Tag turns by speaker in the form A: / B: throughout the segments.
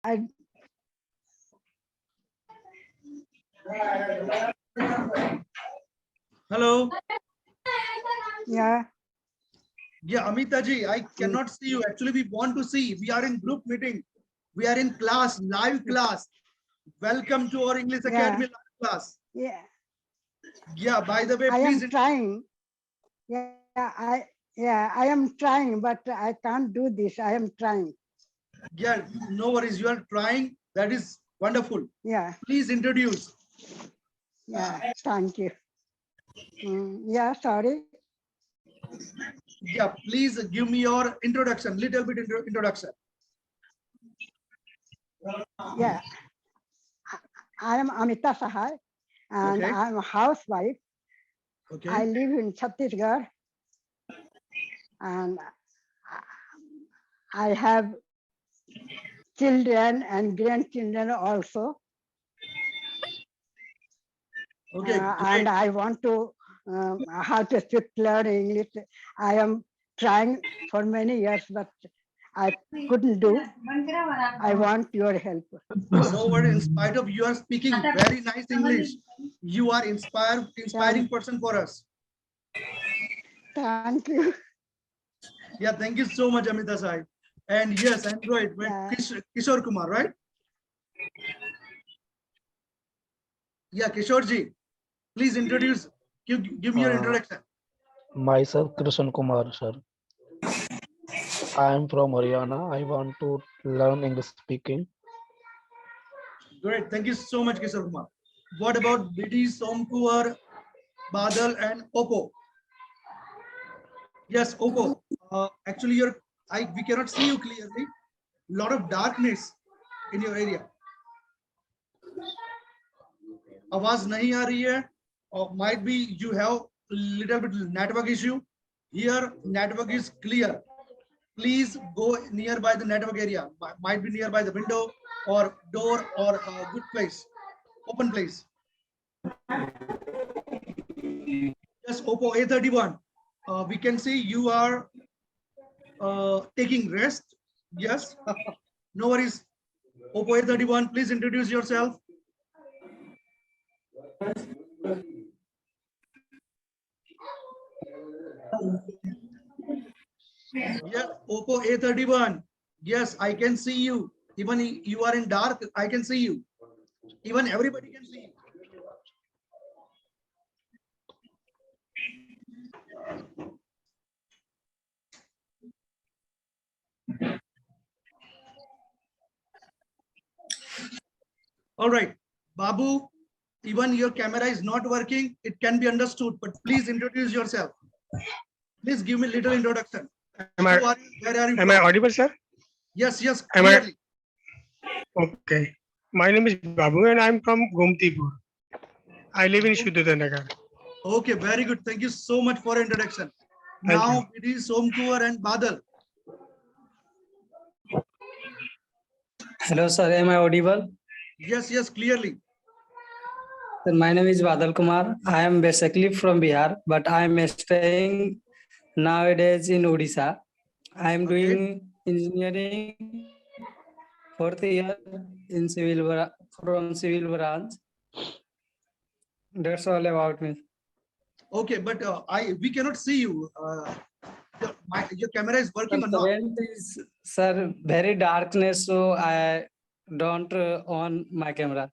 A: I
B: Hello.
A: yeah.
B: Yeah, Amita ji, I cannot see you. Actually, we want to see. We are in group meeting. We are in class, live class. Welcome to our English
A: Yeah.
B: Academy live class.
A: Yeah.
B: Yeah, by the way,
A: I
B: please.
A: am trying. Yeah, I am trying, but I can't do this. I am trying.
B: Yeah, no worries. You are trying. That is wonderful.
A: Yeah.
B: Please introduce.
A: Yeah. Thank you. Yeah. Sorry.
B: Yeah, please give me your introduction. Little bit introduction.
A: Yeah. I am Amita Sahai, and
B: Okay.
A: I am a housewife.
B: Okay.
A: I live in Chhattisgarh, and I have children and grandchildren also.
B: Okay.
A: And I want to how to speak clear English. I am trying for many years, but I couldn't do. I want your help.
B: No worries. In spite of you are speaking very nice English, you are inspiring person for us.
A: Thank you.
B: Yeah, thank you so much, Amita Sai. And yes, Android,
A: Yeah.
B: Kishore Kumar, right? Yeah, Kishore ji, please introduce, give me your introduction.
C: Myself, Krishan Kumar, sir. I am from Haryana. I want to learn English speaking.
B: Great, thank you so much, Kishore Kumar. What about BD, Somkuar, Badal, and Oppo? Yes, Oppo. Actually, we cannot see you clearly. Lot of darkness in your area. आवाज नहीं आ रही है, or might be you have little bit network issue. Here network is clear. Please go nearby the network area. Might be nearby the window or door or a good place, open place. Yes, Oppo A31. We can see you are taking rest. Yes, no worries. Oppo A31, please introduce yourself. Yes, Oppo A31. Yes, I can see you. Even you are in dark, I can see you. Even everybody can see you. All right, Babu, even your camera is not working. It can be understood, but please introduce yourself. Please give me a little introduction. Where are you
D: Am I audible, sir?
B: Yes, yes,
D: Am I?
B: clearly.
D: Okay. My name is Babu and I'm from Gomtipur. I live in Shuddhanagar.
B: Okay, very good. Thank you so much for introduction.
D: Thank
B: Now it is Somkuar and Badal.
E: Hello, sir. Am I audible?
B: Yes, yes, clearly.
E: Sir, my name is Badal Kumar. I am basically from Bihar, but I am staying nowadays in Odisha. I am
B: Okay.
E: doing engineering fourth year in from civil branch. That's all about me.
B: Okay, but we cannot see you. Your camera is working or not?
E: Current is, sir, very darkness, so I don't on my camera.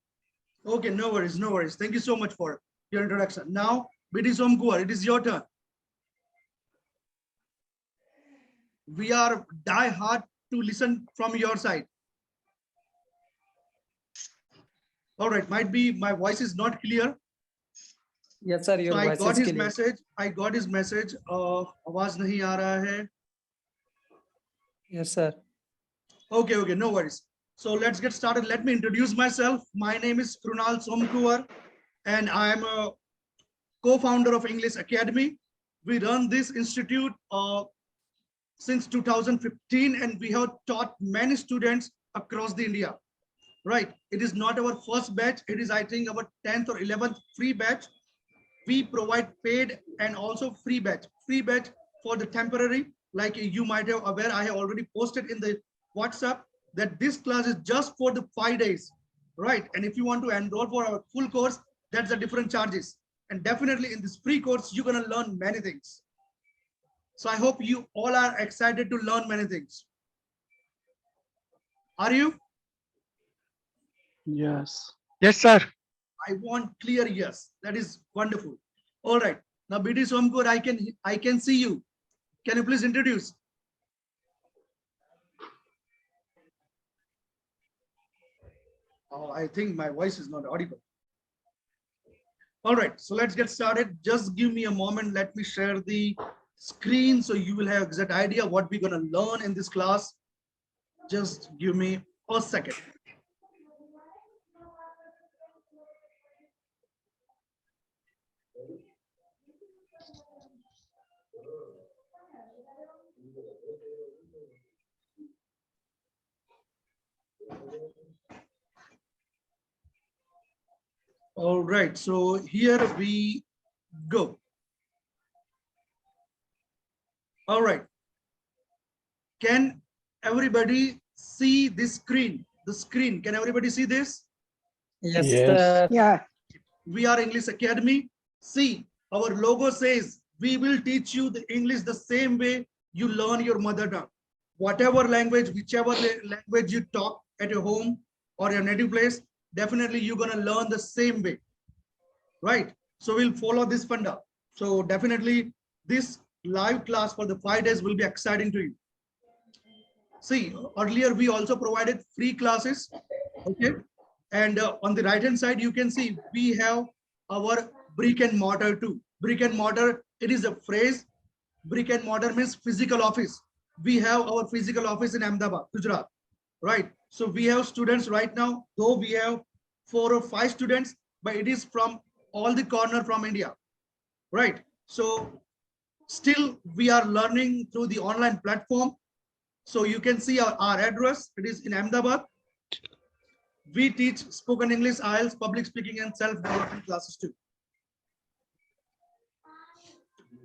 B: Okay, no worries, no worries. Thank you so much for your introduction. Now, BD Somkuar, it is your turn. We are die hard to listen from your side. All right, might be my voice is not clear.
E: Yes, sir. Your
B: So I
E: voice
B: got
E: is
B: his
E: clear.
B: message. I got his message. आवाज नहीं आ रहा है.
E: Yes, sir.
B: Okay, okay, no worries. So let's get started. Let me introduce myself. My name is Krunal Somkuar, and I am a co-founder of English Academy. We run this institute since 2015, and we have taught many students across the India. Right? It is not our first batch. It is, I think, our 10th or 11th free batch. We provide paid and also free batch. Free batch for the temporary, like you might have aware, I have already posted in the WhatsApp that this class is just for the 5 days, right? And if you want to enroll for our full course, that's the different charges. And definitely in this free course, you're going to learn many things. So I hope you all are excited to learn many things. Are you?
C: Yes.
D: Yes, sir.
B: I want clear yes. That is wonderful. All right. Now, BD Somkur, I can see you. Can you please introduce? Oh, I think my voice is not audible. All right, so let's get started. Just give me a moment. Let me share the screen so you will have exact idea what we're going to learn in this class. Just give me a second. All right, so here we go. All right. Can everybody see this screen? The screen, can everybody see this?
E: Yes,
C: Yes.
E: sir.
A: Yeah,
B: We are English Academy. See, our logo says we will teach you the English the same way you learn your mother tongue. Whatever language, whichever language you talk at your home or your native place, definitely you're going to learn the same way, right? So we'll follow this funda. So definitely this live class for the 5 days will be exciting to you. See, earlier we also provided free classes, okay? And on the right hand side, you can see we have our brick and mortar too. Brick and mortar, it is a phrase. Brick and mortar means physical office. We have our physical office in Ahmedabad, Gujarat, right? So we have students right now, though we have 4 or 5 students, but it is from all the corner from India, right? So still we are learning through the online platform. So you can see our address, it is in Ahmedabad. We teach spoken English, IELTS, public speaking, and self-development classes too.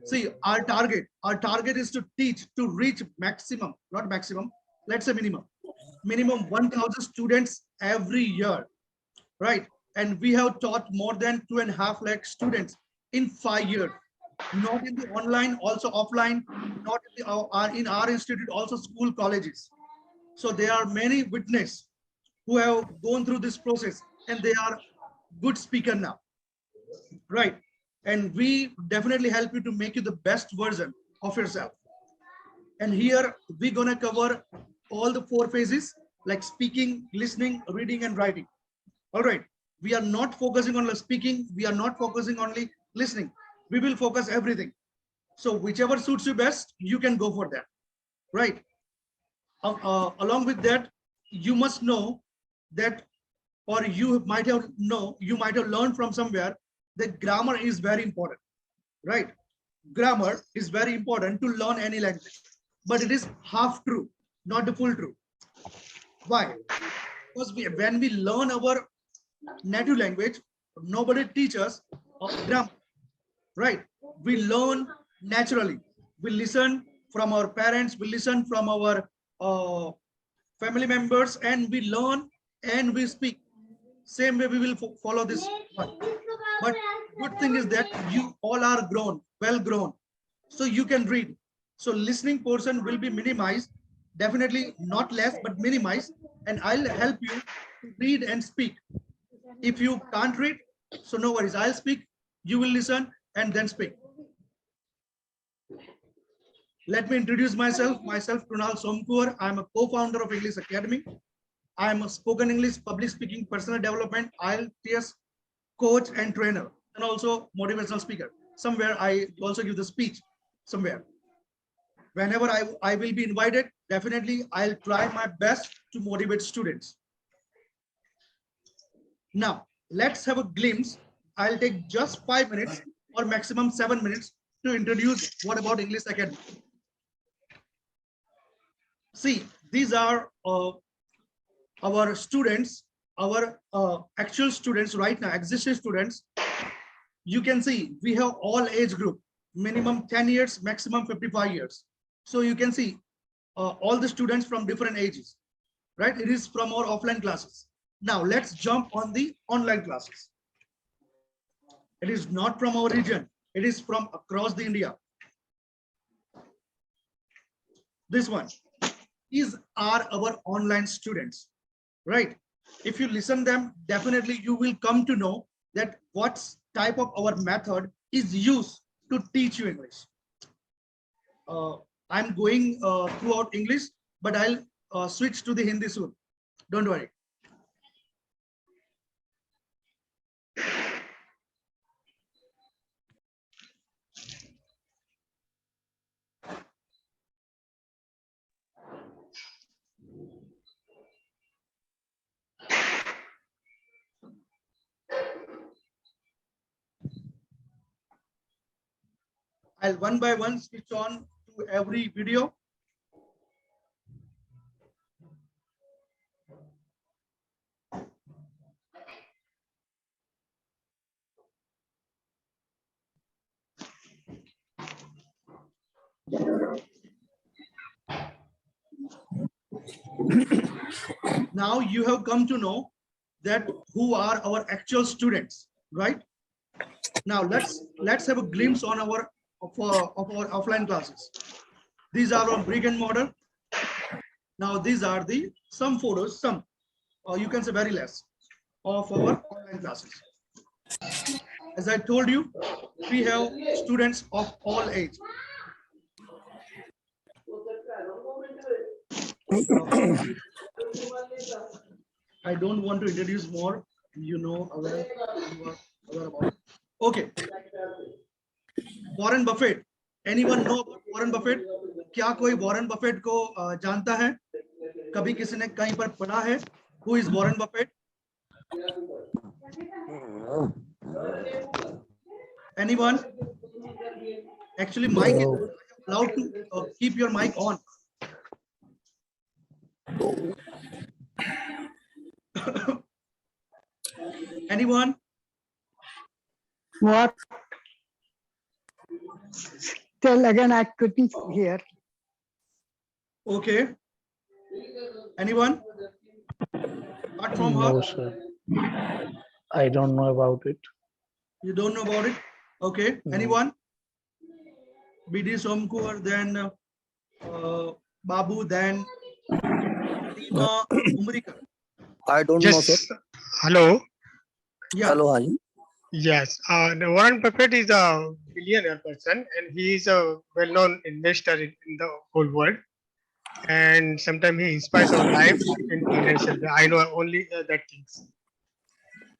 B: See, our target is to teach, to reach maximum, not maximum, let's say minimum 1,000 students every year, right? And we have taught more than 2.5 lakh students in 5 years, not in the online, also offline, not in our institute, also school, colleges. So there are many witnesses who have gone through this process and they are good speaker now, right? And we definitely help you to make you the best version of yourself. And here we're gonna cover all the 4 phases like speaking, listening, reading, and writing. All right, we are not focusing on speaking, we are not focusing only listening. We will focus everything. So whichever suits you best, you can go for that, right? Along with that, you must know that, or you might have learned from somewhere that grammar is very important, right? Grammar is very important to learn any language, but it is half true, not the full true. Why? Because when we learn our native language, nobody teaches grammar, right? We learn naturally. We listen from our parents, we listen from our family members, and we learn and we speak. Same way we will follow this one. But good thing is that you all are grown, well grown, so you can read. So listening portion will be minimized, definitely not less, but minimized, and I'll help you to read and speak. If you can't read, so no worries, I'll speak, you will listen and then speak. Let me introduce myself. Krunal Somkur. I'm a co-founder of English Academy. I'm a spoken English, public speaking, personal development, IELTS coach and trainer, and also motivational speaker. Somewhere I also give the speech somewhere. Whenever I will be invited, definitely I'll try my best to motivate students. Now, let's have a glimpse. I'll take just 5 minutes or maximum 7 minutes to introduce what about English Academy. See, these are our students, our actual students right now, existing students. You can see we have all age group, minimum 10 years, maximum 55 years. So you can see all the students from different ages. right? It is from our offline classes. Now let's jump on the online classes. It is not from our region. It is from across the India. This one are our online students, right? If you listen them, definitely you will come to know that what type of our method is used to teach you English. I'm going throughout English, but I'll switch to the Hindi soon. Don't worry. I'll one by one switch on to every video. Now you have come to know that who are our actual students, right? Now let's have a glimpse on our of our offline classes. These are our brick and mortar. Now these are the some photos, some or you can say very less of our online classes. As I told you, we have students of all age. I don't want to introduce more. You know, aware about it. Okay. Warren Buffett. Anyone know about Warren Buffett? क्या कोई Warren Buffett को जानता है? कभी किसी ने कहीं पर पढ़ा है? Who is Warren Buffett? Anyone? Actually, mic is allowed to keep your mic on. Anyone?
A: What? Tell again, I couldn't hear.
B: Okay. Anyone? Apart from
C: No,
B: her,
C: sir. I don't know about it.
B: you don't know about it? Okay.
C: No.
B: Anyone? BD Somkur, then Babu, then Fatima Umrikar.
F: I don't know, sir.
D: Yes. Hello.
B: Yeah.
F: Hello, Haji.
D: Yes. The Warren Buffett is a billionaire person, and he is a well-known investor in the whole world. And sometimes he inspires our life in financial way. I know only that things.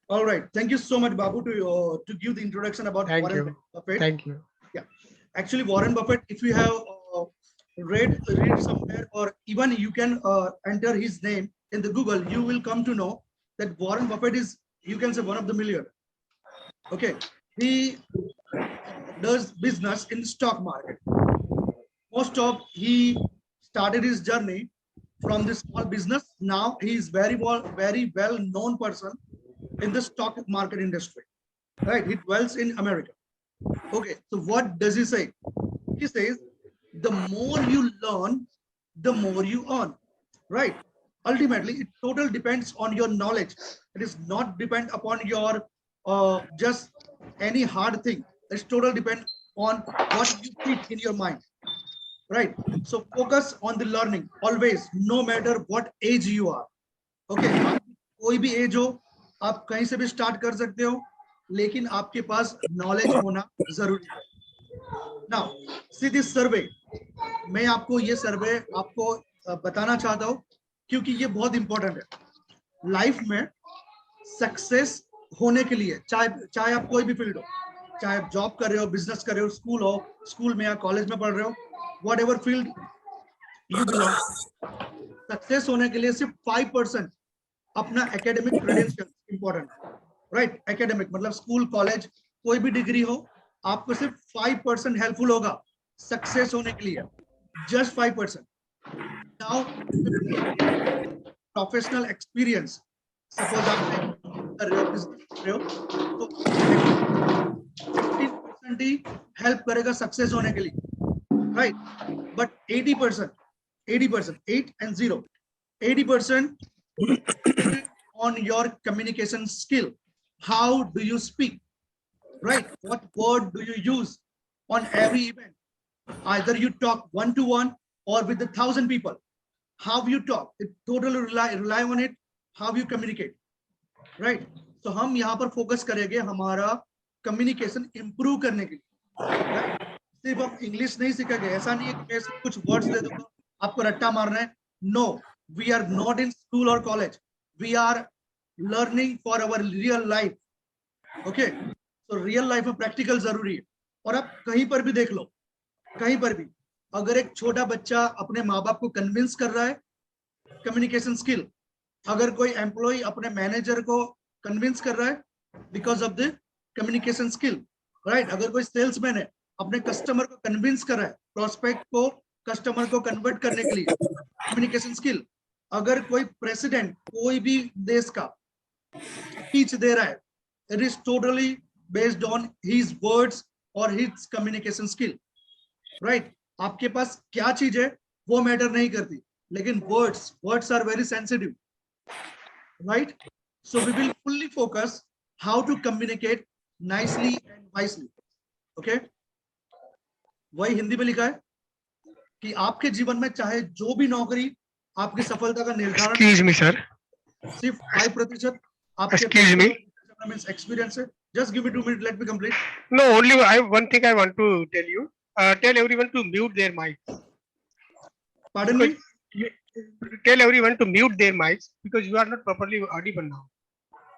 B: All right. Thank you so much, Babu, to give the introduction about
D: Thank
B: Warren
D: you.
B: Buffett.
D: Thank you.
B: Actually, Warren Buffett, if you have read somewhere, or even you can enter his name in the Google, you will come to know that Warren Buffett is, you can say, one of the millionaire. Okay, he does business in the stock market. He started his journey from this small business. Now he is very well known person in the stock market industry. Right, he dwells in America. Okay, so what does he say? He says, the more you learn, the more you earn, right? Ultimately, it totally depends on your knowledge. It is not depend upon your just any hard thing. It's totally depend on what you keep in your mind, right? So focus on the learning always, no matter what age you are. Okay, कोई भी age हो, आप कहीं से भी start कर सकते हो, लेकिन आपके पास knowledge होना जरूरी है. Now, see this survey. मैं आपको ये सर्वे आपको बताना चाहता हूँ क्योंकि ये बहुत इंपॉर्टेंट है लाइफ में. सक्सेस होने के लिए चाहे आप कोई भी फील्ड हो, चाहे आप जॉब कर रहे हो, बिजनेस कर रहे हो, स्कूल में या कॉलेज में पढ़ रहे हो, what ever field you belong, success होने के लिए सिर्फ 5% अपना academic credential important, right? Academic मतलब स्कूल, कॉलेज, कोई भी डिग्री हो, आपको सिर्फ 5% हेल्पफुल होगा सक्सेस होने के लिए, just 5%. Now professional experience, suppose आप कर रहे हो, बिजनेस कर रहे हो, तो 15% ही हेल्प करेगा सक्सेस होने के लिए, right? But 80%, 8 and 0, 80% on your communication skill. How do you speak, right? What word do you use on every event? Either you talk one-to-one or with 1,000 people. How you talk, it totally rely on it, how you communicate, right? So हम यहाँ पर focus करेंगे हमारा communication improve करने के लिए, right? सिर्फ हम इंग्लिश नहीं सीखेंगे, ऐसा नहीं है कि मैं सिर्फ कुछ वर्ड्स दे दूंगा आपको रट्टा मारना है. No, we are not in school और college, we are learning for our real life. Okay, तो रियल लाइफ में प्रैक्टिकल जरूरी है. और आप कहीं पर भी देख लो, कहीं पर भी अगर एक छोटा बच्चा अपने माँ बाप को कन्विंस कर रहा है, कम्युनिकेशन स्किल. अगर कोई एम्प्लॉय अपने मैनेजर को कन्विंस कर रहा है, because of the communication skill, right? अगर कोई सेल्समैन है अपने कस्टमर को कन्विंस कर रहा है, प्रोस्पेक्ट को कस्टमर को कन्वर्ट करने के लिए, कम्युनिकेशन स्किल. अगर कोई प्रेसिडेंट कोई भी देश का स्पीच दे रहा है, it is totally based on his words और हिज कम्युनिकेशन स्किल, राइट? आपके पास क्या चीज है वो मैटर नहीं करती, लेकिन words are very sensitive, right? So we will fully focus how to communicate nicely and wisely. Okay, वही हिंदी में लिखा है कि आपके जीवन में चाहे जो भी नौकरी आपकी सफलता का निर्धारण,
D: Excuse me, sir.
B: सिर्फ 5% आपके
D: Excuse me.
B: एक्सपीरियंस है. Just give me 2 minutes, let me complete.
D: No, only one thing I want to tell you. Tell everyone to mute their mics.
B: Pardon me?
D: Tell everyone to mute their mics because you are not properly audible now.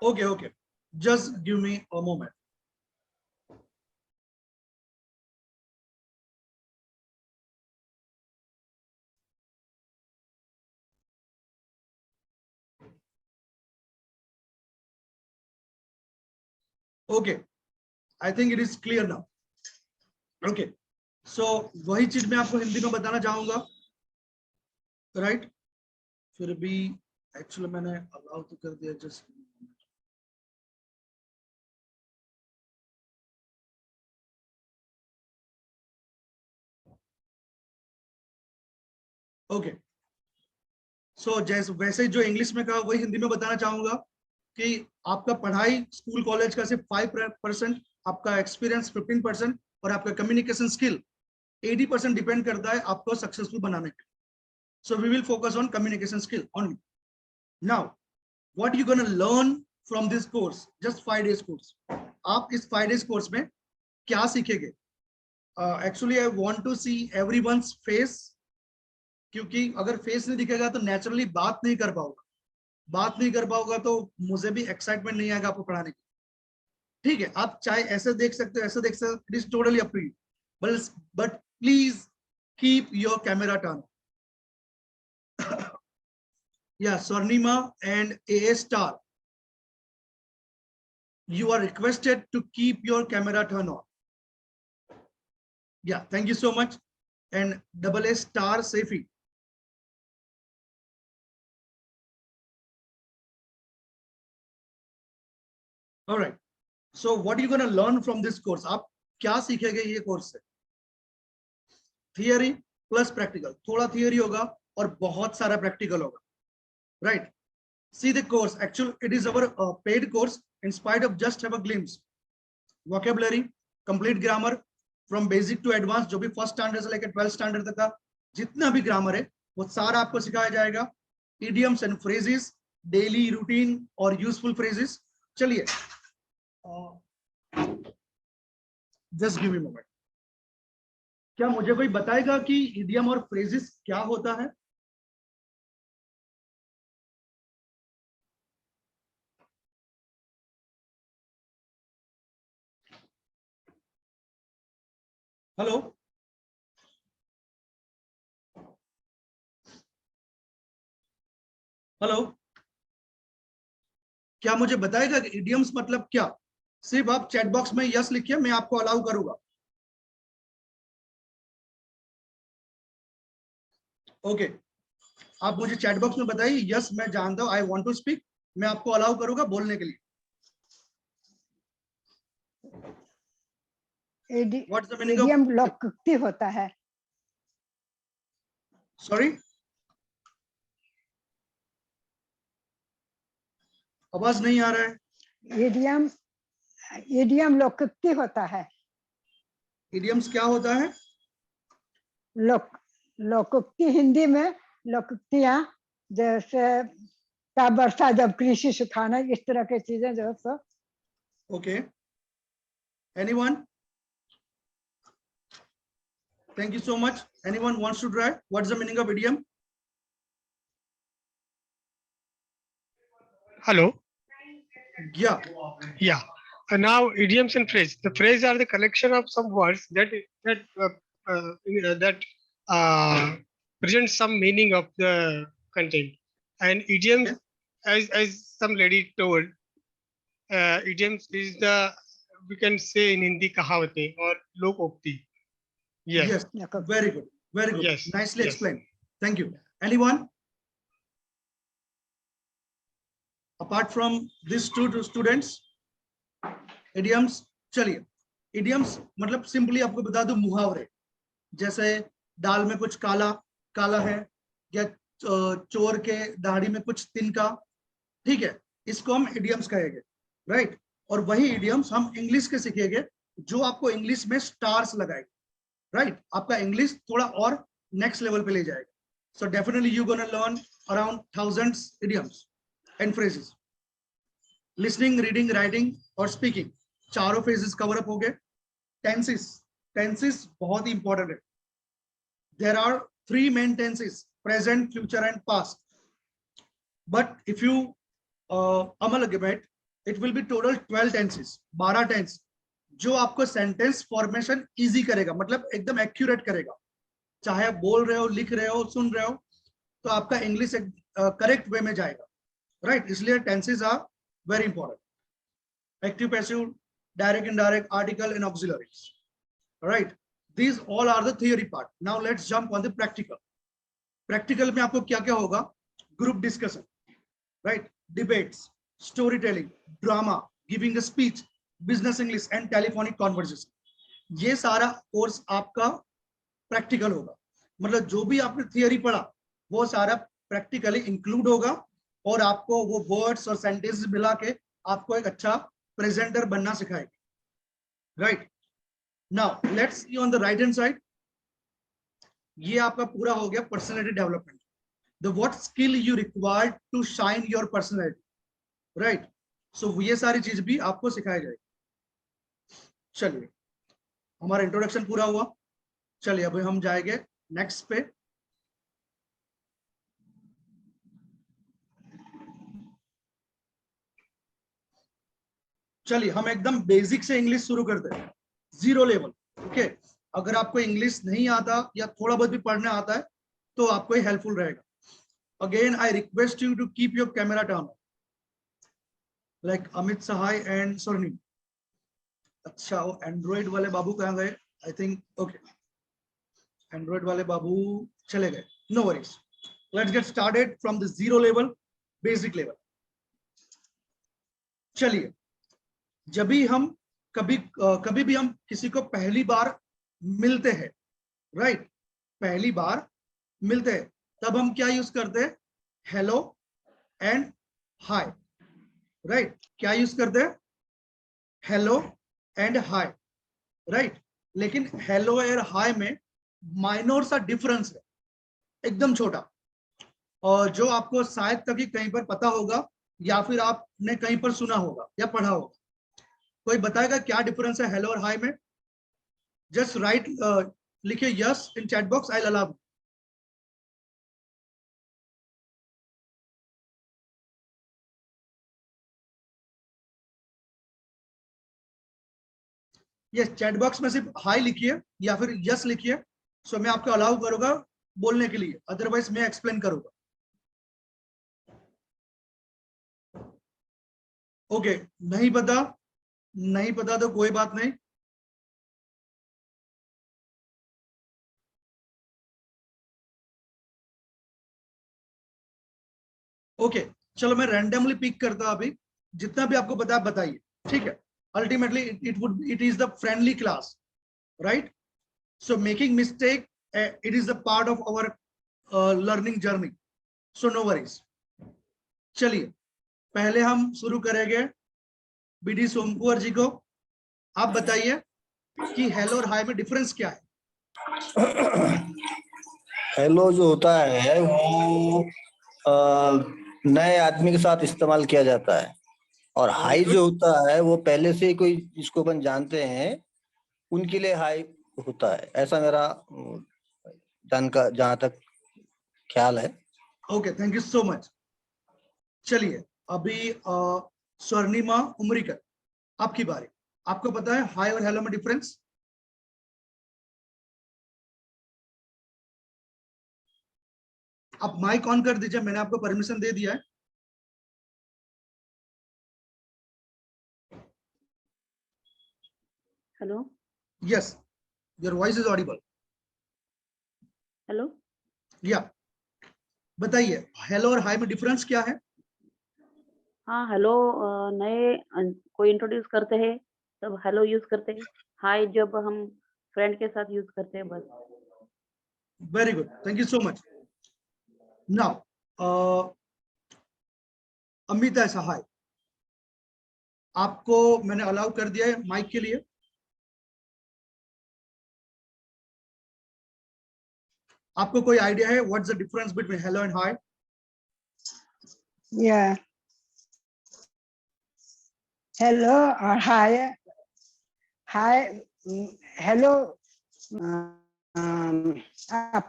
B: Okay, just give me a moment. Okay, I think it is clear now. Okay, so वही चीज मैं आपको हिंदी में बताना चाहूंगा, right? फिर भी actually मैंने अलाउ तो कर दिया, जस्ट ओके. सो जैसे वैसे जो इंग्लिश में कहा वही हिंदी में बताना चाहूंगा कि आपका पढ़ाई स्कूल कॉलेज का सिर्फ 5%, आपका एक्सपीरियंस 15% और आपका कम्युनिकेशन स्किल 80% डिपेंड करता है आपको सक्सेसफुल बनाने के लिए. So we will focus on communication skill only. Now what you gonna learn from this course, just 5 days course. आप इस 5 days कोर्स में क्या सीखेंगे? Actually I want to see everyone's face, क्योंकि अगर फेस नहीं दिखेगा तो नेचुरली बात नहीं कर पाओगे, तो मुझे भी एक्साइटमेंट नहीं आएगा आपको पढ़ाने की. ठीक है, आप चाहे ऐसे देख सकते हो, ऐसे देख सकते हो, it is totally up to you, but please keep your camera turn. या Swarnima and AA Star, you are requested to keep your camera turn on. Yeah, thank you so much. And AA Star Safi. All right, so what are you going to learn from this course? आप क्या सीखेंगे ये course से? Theory plus practical, थोड़ा theory होगा और बहुत सारा प्रैक्टिकल होगा, right? See the course, actually it is our paid course. In spite of just have a glimpse, vocabulary, complete grammar from basic to advanced, जो भी फर्स्ट स्टैंडर्ड से लेकर 12th स्टैंडर्ड तक का जितना भी ग्रामर है वो सारा आपको सिखाया जाएगा. idioms and phrases, daily routine और useful phrases. चलिए, just give me a moment. क्या मुझे कोई बताएगा कि idiom और phrases क्या होता है? हेलो, हेलो, क्या मुझे बताएगा कि इडियम्स मतलब क्या? सिर्फ आप चैट बॉक्स में यस लिखिए, मैं आपको अलाउ करूंगा. ओके, आप मुझे चैट बॉक्स में बताइए यस मैं जानता हूं, आई वांट टू स्पीक, मैं आपको अलाउ करूंगा बोलने के लिए. What's the meaning of
A: idiom लोकोक्ति होता है.
B: सॉरी? आवाज नहीं आ रहा है।
A: इडियम, इडियम लोकोक्ति होता है।
B: इडियम्स क्या होता है?
A: लोकोक्ति हिंदी में लोकोक्तियां, जैसे का वर्षा जब कृषि सुखाना, इस तरह की चीजें जो सब।
B: Okay. Anyone? Thank you so much. Anyone wants to try? What's the meaning of idiom?
D: Hello.
B: Yeah.
D: Yeah. And now idioms and phrase. The phrase are the collection of some words that present some meaning of the content. And idioms, as some lady told, idioms is the, we can say in Hindi, kahawate or lokokti. Yes.
B: Yes. Very good. Very good.
D: Yes.
B: Nicely
D: Yes.
B: explained. Thank you. Anyone? Apart from these two students, idioms. चलिए, idioms मतलब simply आपको बता दूं मुहावरे, जैसे दाल में कुछ काला काला है, या चोर के दाढ़ी में कुछ तिनका, ठीक है, इसको हम idioms कहेंगे, राइट। और वही idioms हम इंग्लिश के सीखेंगे जो आपको इंग्लिश में स्टार्स लगाएंगे, राइट। आपका इंग्लिश थोड़ा और नेक्स्ट लेवल पे ले जाएगा। So definitely you gonna learn around thousands idioms and phrases. Listening, reading, writing और स्पीकिंग, चारों फेजेस कवर अप हो गए। टेंसेस, टेंसेस बहुत ही इंपॉर्टेंट है। There are 3 main tenses, present, future and past, but if you amalgamate it will be total 12 tenses, 12 tense, जो आपको sentence formation easy करेगा, मतलब एकदम एक्यूरेट करेगा। चाहे आप बोल रहे हो, लिख रहे हो, सुन रहे हो, तो आपका इंग्लिश करेक्ट वे में जाएगा, राइट। इसलिए tenses are very important. Active, passive, direct, indirect, article and auxiliaries. All right. These all are the theory part. Now let's jump on the practical. Practical में आपको क्या क्या होगा? Group discussion, right? Debates, storytelling, drama, giving a speech, business English and telephonic conversation. ये सारा course आपका practical होगा। मतलब जो भी आपने थियरी पढ़ा वो सारा प्रैक्टिकली इंक्लूड होगा, और आपको वो वर्ड्स और सेंटेंस मिला के आपको एक अच्छा प्रेजेंटर बनना सिखाएगी, right. Now let's see on the right hand side, ये आपका पूरा हो गया personality development. The what skill you required to shine your personality, right. So ये सारी चीज भी आपको सिखाई जाएगी। चलिए, हमारा इंट्रोडक्शन पूरा हुआ। चलिए अभी हम जाएंगे नेक्स्ट पे। चलिए हम एकदम बेसिक से इंग्लिश शुरू करते हैं, 0 लेवल। ओके, अगर आपको इंग्लिश नहीं आता या थोड़ा बहुत भी पढ़ना आता है तो आपको हेल्पफुल रहेगा। Again I request you to keep your camera turn, like Amit Sahay and Swarnim. अच्छा, वो एंड्रॉइड वाले बाबू कहाँ गए? आई थिंक ओके, एंड्रॉइड वाले बाबू चले गए, no worries. Let's get started from the 0 level, basic level. चलिए, जब भी हम कभी भी हम किसी को पहली बार मिलते हैं, राइट, पहली बार मिलते हैं, तब हम क्या यूज करते हैं? Hello and hi, right. क्या यूज करते हैं? Hello and hi, right. लेकिन हेलो और हाय में माइनर सा डिफरेंस है, एकदम छोटा, और जो आपको शायद कभी कहीं पर पता होगा या फिर आपने कहीं पर सुना होगा या पढ़ा होगा। कोई बताएगा क्या डिफरेंस है हेलो और हाय में? जस्ट राइट, लिखिए yes in chat box, I allow. Yes, chat box में सिर्फ हाय लिखिए या फिर यस लिखिए, सो मैं आपको अलाउ करूंगा बोलने के लिए, अदरवाइज मैं एक्सप्लेन करूंगा। ओके, नहीं पता तो कोई बात नहीं। ओके, चलो मैं रैंडमली पिक करता हूं, अभी जितना भी आपको पता है बताइए, ठीक है। Ultimately it is the friendly class, right. So making mistake, it is the part of our learning journey, so no worries. चलिए, पहले हम शुरू करेंगे बीडी सोमकुवर जी को। आप बताइए कि हेलो और हाय में डिफरेंस क्या है?
F: हेलो जो होता है वो नए आदमी के साथ इस्तेमाल किया जाता है, और हाई जो होता है वो पहले से ही कोई जिसको अपन जानते हैं उनके लिए हाई होता है। ऐसा मेरा जहाँ तक ख्याल है।
B: Okay, thank you so much. चलिए अभी स्वर्णिमा उमरीकर, आपकी बारी। आपको पता है हाय और हेलो में डिफरेंस? आप माइक ऑन कर दीजिए, मैंने आपको परमिशन दे दिया है।
G: Hello
B: yes, your voice is Audible.
G: Hello
B: या बताइए हेलो और हाय में डिफरेंस क्या है?
G: हाँ हेलो नए कोई इंट्रोड्यूस करते हैं तब हेलो यूज करते हैं। हाय जब हम फ्रेंड के साथ यूज करते हैं बस।
B: Very good, thank you so much. Now Amita Sahay, आपको मैंने अलाउ कर दिया है माइक के लिए। आपको कोई आइडिया है what's the difference between hello and hi?
A: Yeah. Hello or hi. Hi. Hello. Um, uh,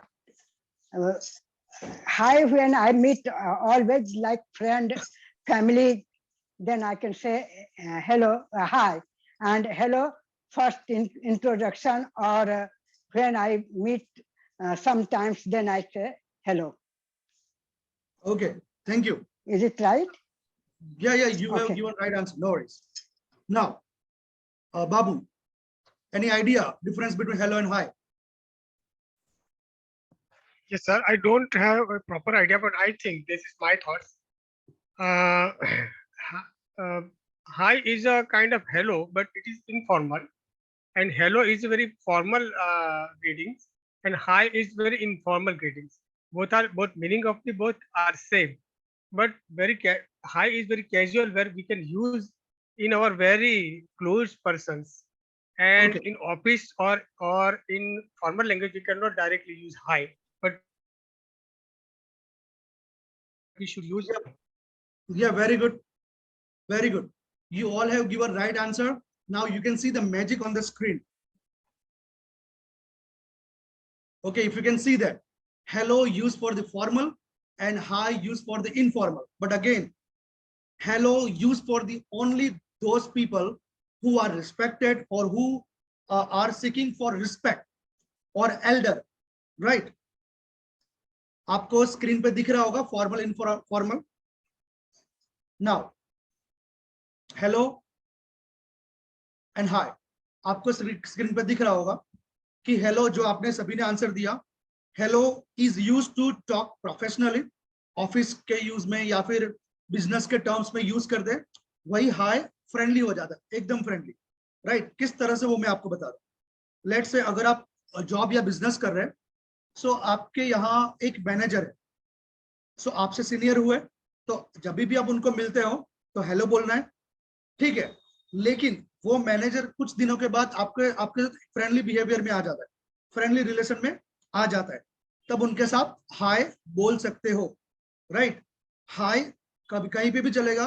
A: hi when I meet always like friend, family, then I can say hello, hi. And hello first introduction, or when I meet sometimes, then I say hello.
B: Okay, thank you.
A: Is it right?
B: Yeah, you have
A: Okay.
B: given right answer. No worries. Now, Babu, any idea difference between hello and hi?
D: Yes, sir. I don't have a proper idea, but I think this is my thoughts. Hi is a kind of hello, but it is informal, and hello is a very formal greetings, and hi is very informal greetings. Both meaning of the both are same, but hi is very casual, where we can use in our very close persons, and
B: Okay.
D: in office or in formal language we cannot directly use hi, but we should use.
B: Yeah, very good. Very good. You all have given right answer. Now you can see the magic on the screen. Okay, if you can see that. Hello used for the formal and hi used for the informal. But again, hello used for the only those people who are respected or who are seeking for respect or elder, right? आपको screen पे दिख रहा होगा formal informal. Now hello and hi, आपको screen पे दिख रहा होगा कि हेलो जो आपने सभी ने आंसर दिया, hello is use to talk professionally, office के यूज में या फिर बिजनेस के टर्म्स में यूज कर दे। वही हाय फ्रेंडली हो जाता है, एकदम फ्रेंडली, राइट? किस तरह से वो मैं आपको बता रहा हूँ। लेट्स से अगर आप जॉब या बिजनेस कर रहे हैं, सो आपके यहाँ एक मैनेजर है, सो आपसे सीनियर हुए, तो जब भी आप उनको मिलते हो तो हेलो बोलना है, ठीक है? लेकिन वो मैनेजर कुछ दिनों के बाद आपके फ्रेंडली बिहेवियर में आ जाता है, फ्रेंडली रिलेशन में आ जाता है, तब उनके साथ हाय बोल सकते हो, राइट? हाय कभी कहीं पे भी चलेगा,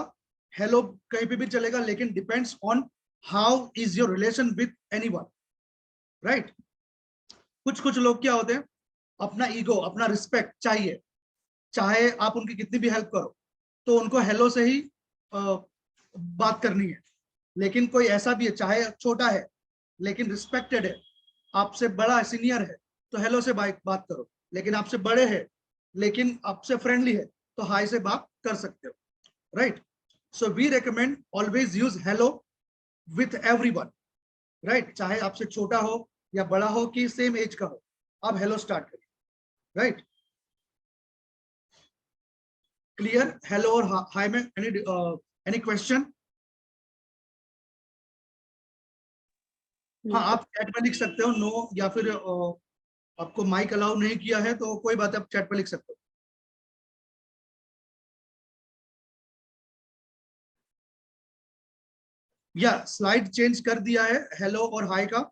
B: हेलो कहीं पे भी चलेगा, लेकिन depends on how is your relation with anyone, right? कुछ लोग क्या होते हैं, अपना ईगो, अपना रिस्पेक्ट चाहिए, चाहे आप उनकी कितनी भी हेल्प करो तो उनको हेलो से ही बात करनी है। लेकिन कोई ऐसा भी है, चाहे छोटा है लेकिन रिस्पेक्टेड है, आपसे बड़ा है, सीनियर है, तो हेलो से बात करो। लेकिन आपसे बड़े हैं लेकिन आपसे फ्रेंडली है तो हाय से बात कर सकते हो, right? So we recommend always use hello with everyone, right? चाहे आपसे छोटा हो या बड़ा हो कि सेम एज का हो, आप हेलो स्टार्ट करिए, राइट? क्लियर? हेलो और हाय में एनी क्वेश्चन? हाँ, आप चैट में लिख सकते हो नो, या फिर आपको माइक अलाउ नहीं किया है तो कोई बात, आप चैट पे लिख सकते हो। या स्लाइड चेंज कर दिया है हेलो और हाय का,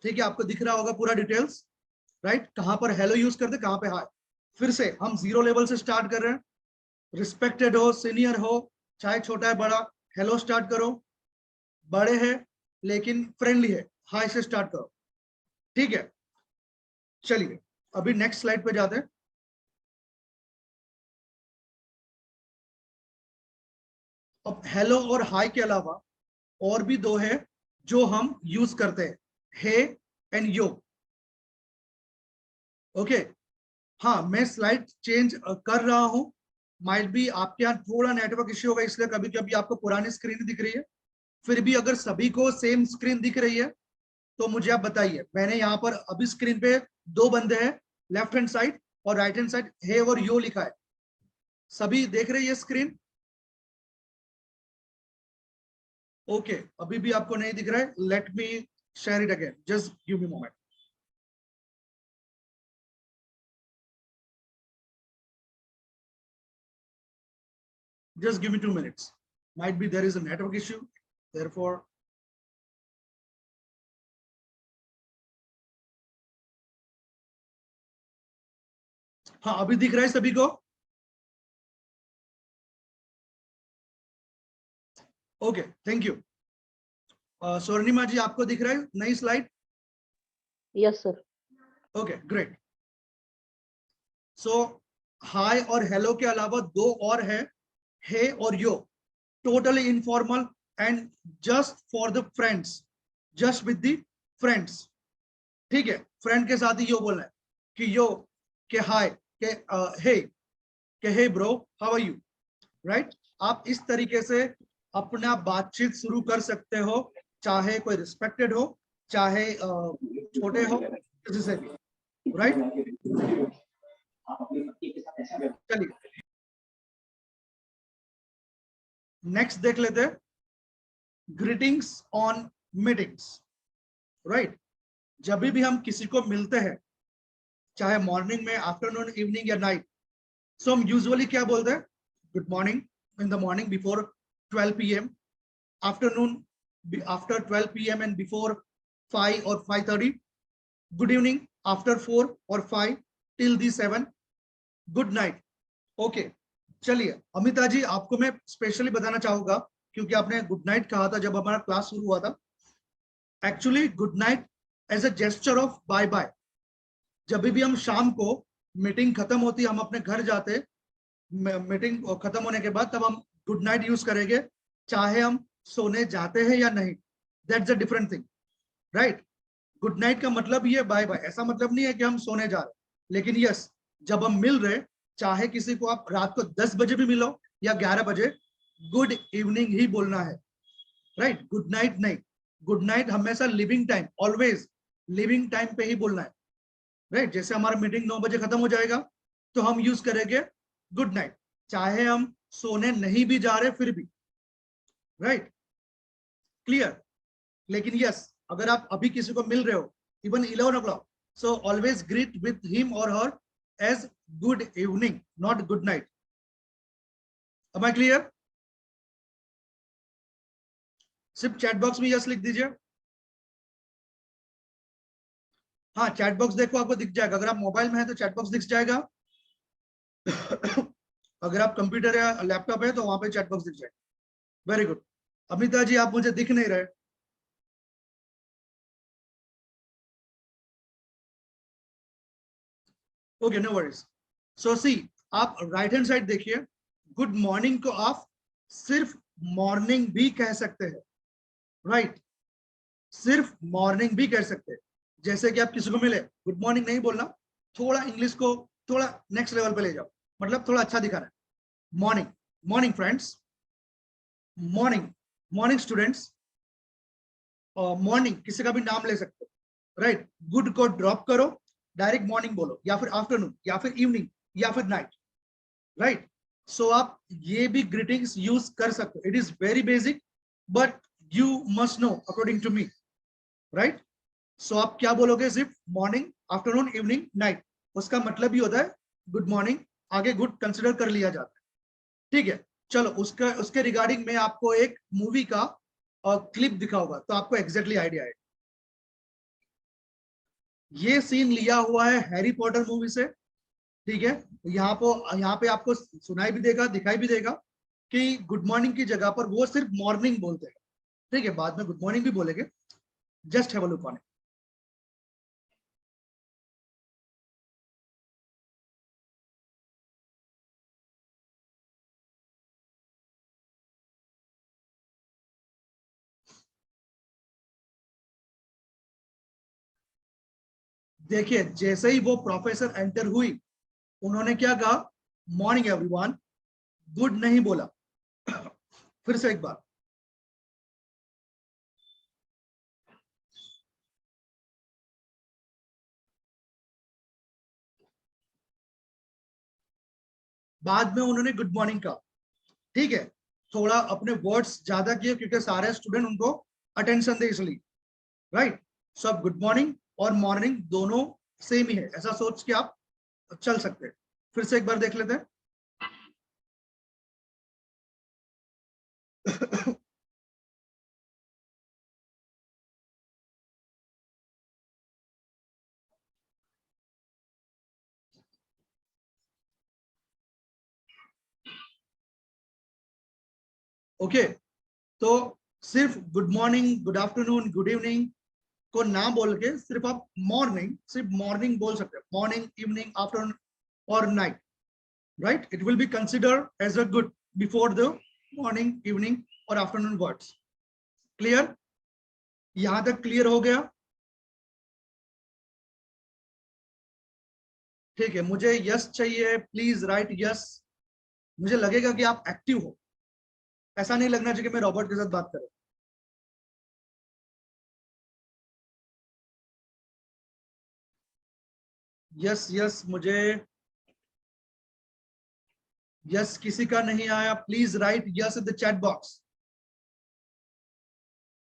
B: ठीक है, आपको दिख रहा होगा पूरा डिटेल्स, राइट, कहां पर हेलो यूज करते, कहां पे हाय। फिर से हम 0 लेवल से स्टार्ट कर रहे हैं, रिस्पेक्टेड हो, सीनियर हो, चाहे छोटा है बड़ा, हेलो स्टार्ट करो, बड़े हैं लेकिन फ्रेंडली है, हाय से स्टार्ट करो, ठीक है। चलिए अभी नेक्स्ट स्लाइड पे जाते हैं। अब हेलो और हाय के अलावा और भी दो है जो हम यूज करते हैं, हे एंड यो। ओके, हाँ मैं स्लाइड चेंज कर रहा हूं, माइट बी आपके यहाँ थोड़ा नेटवर्क इश्यू होगा, इसलिए कभी कभी आपको पुरानी स्क्रीन दिख रही है। फिर भी अगर सभी को सेम स्क्रीन दिख रही है तो मुझे आप बताइए। मैंने यहाँ पर अभी स्क्रीन पे दो बंदे हैं, लेफ्ट हैंड साइड और राइट हैंड साइड, हे और यो लिखा है, सभी देख रहे हैं ये स्क्रीन? ओके, अभी भी आपको नहीं दिख रहा है, let me share it again, just give me moment. Just give me 2 minutes. Might be there is a network issue, therefore. हाँ अभी दिख रहा है सभी को? Okay, thank you. Swarnima ji आपको दिख रहा है नई slide?
G: Yes sir.
B: Okay great. So hi और हेलो के अलावा दो और है, हे और yo, totally informal and just for the friends, just with the friends, ठीक है। फ्रेंड के साथ ही यो बोलना है कि यो, के हाय, के hey bro, how are you, right. आप इस तरीके से अपना बातचीत शुरू कर सकते हो, चाहे कोई रिस्पेक्टेड हो, चाहे छोटे हो, किसी से भी, राइट। चलिए नेक्स्ट देख लेते हैं, ग्रीटिंग्स ऑन मीटिंग्स, राइट। जब भी हम किसी को मिलते हैं, चाहे मॉर्निंग में, आफ्टरनून, इवनिंग या नाइट, सो हम यूजुअली क्या बोलते हैं? Good morning in the morning before 12 PM, afternoon after 12 PM and before 5 or 5:30, good evening after 4 or 5 till the 7, good night। Okay चलिए अमिता जी, आपको मैं स्पेशली बताना चाहूंगा क्योंकि आपने गुड नाइट कहा था जब हमारा क्लास शुरू हुआ था। Actually good night as a gesture of bye bye, जब भी हम शाम को मीटिंग खत्म होती है, हम अपने घर जाते, मीटिंग खत्म होने के बाद तब हम गुड नाइट यूज करेंगे, चाहे हम सोने जाते हैं या नहीं, that's a different thing, right. Good night का मतलब ये बाय बाय, ऐसा मतलब नहीं है कि हम सोने जा रहे, लेकिन यस जब हम मिल रहे, चाहे किसी को आप रात को 10 बजे भी मिलो या 11 बजे, गुड इवनिंग ही बोलना है, राइट, गुड नाइट नहीं। गुड नाइट हमेशा living time, always living time पे ही बोलना है, राइट। जैसे हमारा मीटिंग 9 बजे खत्म हो जाएगा तो हम यूज करेंगे गुड नाइट, चाहे हम सोने नहीं भी जा रहे फिर भी, राइट, क्लियर। लेकिन यस अगर आप अभी किसी को मिल रहे हो even 11 o'clock, so always greet with him or her as good evening, not good night। am I clear? सिर्फ चैट बॉक्स में यस लिख दीजिए। हाँ चैट बॉक्स देखो आपको दिख जाएगा, अगर आप मोबाइल में है तो चैट बॉक्स दिख जाएगा अगर आप कंप्यूटर या लैपटॉप है तो वहां पे चैट बॉक्स दिख जाएगा। Very good. अमिता जी आप मुझे दिख नहीं रहे, ओके नो वरीज। सो सी आप राइट हैंड साइड देखिए, गुड मॉर्निंग को आप सिर्फ मॉर्निंग भी कह सकते हैं, राइट, सिर्फ मॉर्निंग भी कह सकते हैं। जैसे कि आप किसी को मिले, गुड मॉर्निंग नहीं बोलना, थोड़ा इंग्लिश को थोड़ा नेक्स्ट लेवल पे ले जाओ, मतलब थोड़ा अच्छा दिखाना है। Morning, morning friends, morning, morning students, morning किसी का भी नाम ले सकते हो, राइट। गुड को ड्रॉप करो, डायरेक्ट मॉर्निंग बोलो, या फिर आफ्टरनून, या फिर इवनिंग, या फिर नाइट, राइट। सो आप ये भी ग्रीटिंग्स यूज कर सकते हो, it is very basic but you must know according to me, right. So आप क्या बोलोगे? सिर्फ मॉर्निंग, आफ्टरनून, इवनिंग, नाइट, उसका मतलब ही होता है गुड मॉर्निंग, आगे गुड कंसिडर कर लिया जाता है, ठीक है। चलो उसके रिगार्डिंग में आपको एक मूवी का क्लिप दिखा होगा तो आपको एग्जैक्टली आइडिया है। ये सीन लिया हुआ है हैरी पॉटर मूवी से, ठीक है। यहाँ पे आपको सुनाई भी देगा, दिखाई भी देगा कि गुड मॉर्निंग की जगह पर वो सिर्फ मॉर्निंग बोलते हैं, ठीक है। बाद में गुड मॉर्निंग भी बोलेंगे, just have a look on it. देखिए जैसे ही वो प्रोफेसर एंटर हुई, उन्होंने क्या कहा, मॉर्निंग एवरीवन, गुड नहीं बोला। फिर से एक बार, बाद में उन्होंने गुड मॉर्निंग कहा, ठीक है। थोड़ा अपने वर्ड्स ज्यादा किए क्योंकि सारे स्टूडेंट उनको अटेंशन दे इसलिए, राइट। सब गुड मॉर्निंग और मॉर्निंग दोनों सेम ही है, ऐसा सोच के आप चल सकते हैं। फिर से एक बार देख लेते हैं। ओके, तो सिर्फ good morning, good afternoon, good evening को ना बोल के सिर्फ आप मॉर्निंग, सिर्फ मॉर्निंग बोल सकते हैं। मॉर्निंग, इवनिंग, आफ्टरनून और night, right. It will be considered as a good before the morning, evening और आफ्टरनून वर्ड्स। क्लियर? यहां तक क्लियर हो गया? ठीक है, मुझे यस चाहिए, प्लीज राइट यस। मुझे लगेगा कि आप एक्टिव हो, ऐसा नहीं लगना चाहिए कि मैं रॉबर्ट के साथ बात करूं। यस यस, मुझे यस किसी का नहीं आया, please right yes in the chat box.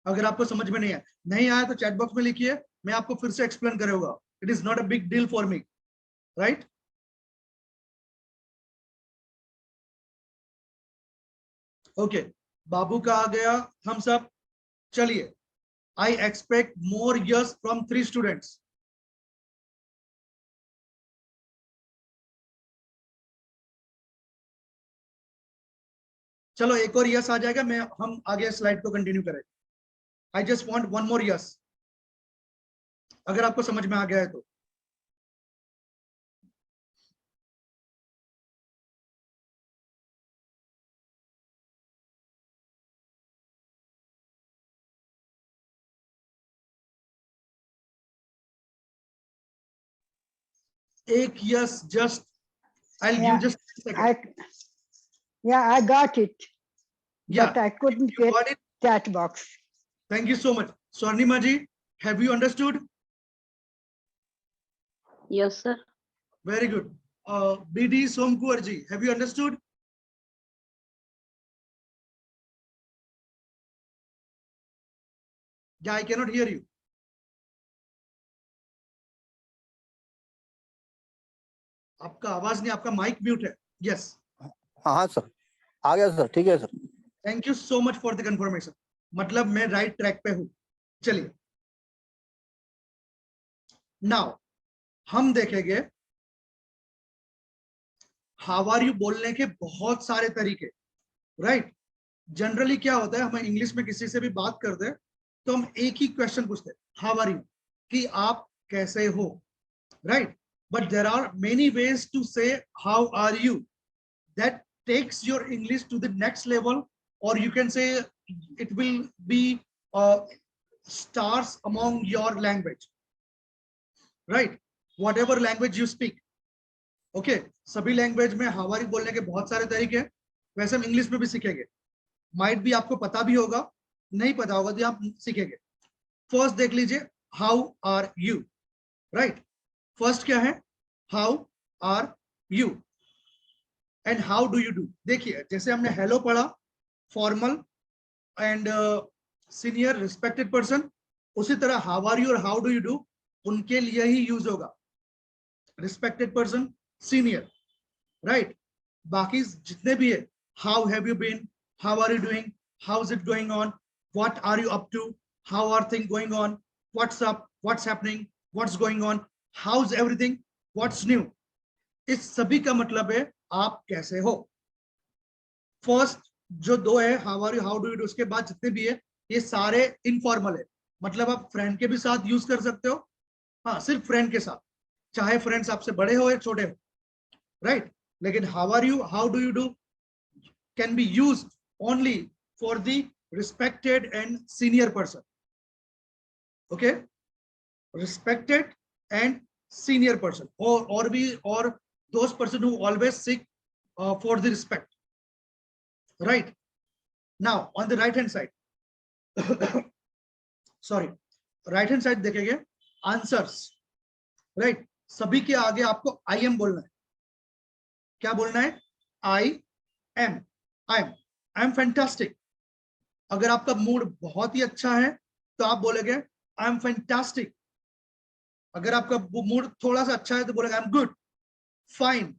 B: अगर आपको समझ में नहीं आया तो चैट बॉक्स में लिखिए, मैं आपको फिर से एक्सप्लेन करूंगा। It is not a big deal for me, right. Okay, बाबू का आ गया हम सब। चलिए, I expect more yes from 3 students. चलो एक और यस आ जाएगा, मैं हम आगे स्लाइड को कंटिन्यू करें। I just want one more yes, अगर आपको समझ में आ गया है तो। एक yes, just I give
A: Yeah,
B: just second.
A: I got it,
B: Yeah,
A: but I couldn't
B: you
A: get
B: got it.
A: chat box.
B: Thank you so much. Swarnima ji, have you understood?
G: Yes, sir.
B: Very good. BD Somkuar ji, have you understood? Yeah, I cannot hear you. आपका आवाज नहीं, आपका mic mute है। Yes,
F: हाँ sir, आ गया sir, ठीक है sir.
B: Thank you so much for the confirmation. मतलब मैं राइट ट्रैक पे हूं। चलिए, नाउ हम देखेंगे हाउ आर यू बोलने के बहुत सारे तरीके, राइट। जनरली क्या होता है, हम इंग्लिश में किसी से भी बात करते हैं तो हम एक ही क्वेश्चन पूछते हैं, हाउ आर यू, कि आप कैसे हो, right. But there are many ways to say how are you that takes your English to the next level, or you can say it will be stars among your language, right, whatever language you speak. Okay, सभी language में how are you बोलने के बहुत सारे तरीके हैं, वैसे हम इंग्लिश में भी सीखेंगे। माइट भी आपको पता भी होगा, नहीं पता होगा तो आप सीखेंगे। फर्स्ट देख लीजिए, how are you, right. First क्या है, how are you and how do you do. देखिए जैसे हमने हेलो पढ़ा, formal and senior respected person, उसी तरह हाउ आर यू और हाउ डू यू डू उनके लिए ही यूज होगा। Respected person, senior, right. बाकी जितने भी है, how have you been, how are you doing, how is it going on, what are you up to, how are things going on, what's up, what's happening, what's going on, how's everything, what's new. इस सभी का मतलब है आप कैसे हो. First जो दो है how are you, how do you do, उसके बाद जितने भी है ये सारे इनफॉर्मल है. मतलब आप फ्रेंड के भी साथ यूज कर सकते हो, हाँ सिर्फ फ्रेंड के साथ, चाहे फ्रेंड्स आपसे बड़े हो या छोटे हो, राइट. लेकिन how are you, how do you do can be used only for the respected and senior person. Okay, respected and senior person, or those person who always seek for the respect, right? Now on the right hand side sorry, right hand side देखेंगे answers, right? सभी के आगे आपको I am बोलना है. क्या बोलना है? I am fantastic. अगर आपका मूड बहुत ही अच्छा है तो आप बोलेंगे I am fantastic. अगर आपका मूड थोड़ा सा अच्छा है तो बोलेगा आई एम गुड, फाइन,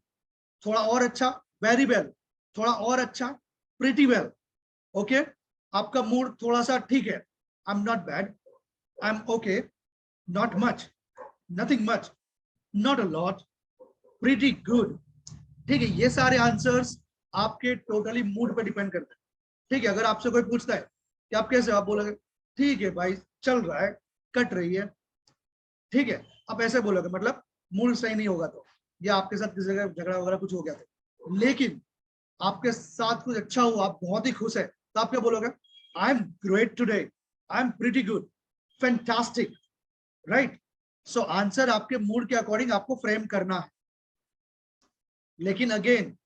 B: थोड़ा और अच्छा वेरी वेल, थोड़ा और अच्छा प्रीटी वेल. ओके, आपका मूड थोड़ा सा ठीक है, I am not bad, I am okay, not much, nothing much, not a lot, pretty good. ठीक है, ये सारे आंसर्स आपके टोटली मूड पे डिपेंड करते हैं. ठीक है, अगर आपसे कोई पूछता है कि आप कैसे, आप बोलोगे ठीक है भाई, चल रहा है, कट रही है. ठीक है, आप ऐसे बोलोगे मतलब मूड सही नहीं होगा तो, या आपके साथ किसी जगह झगड़ा वगैरह कुछ हो गया था, लेकिन आपके साथ कुछ अच्छा हुआ, आप बहुत ही खुश है, तो आप क्या बोलोगे? I am great today, I am pretty good, fantastic, right. So answer आपके मूड के अकॉर्डिंग आपको फ्रेम करना है. लेकिन अगेन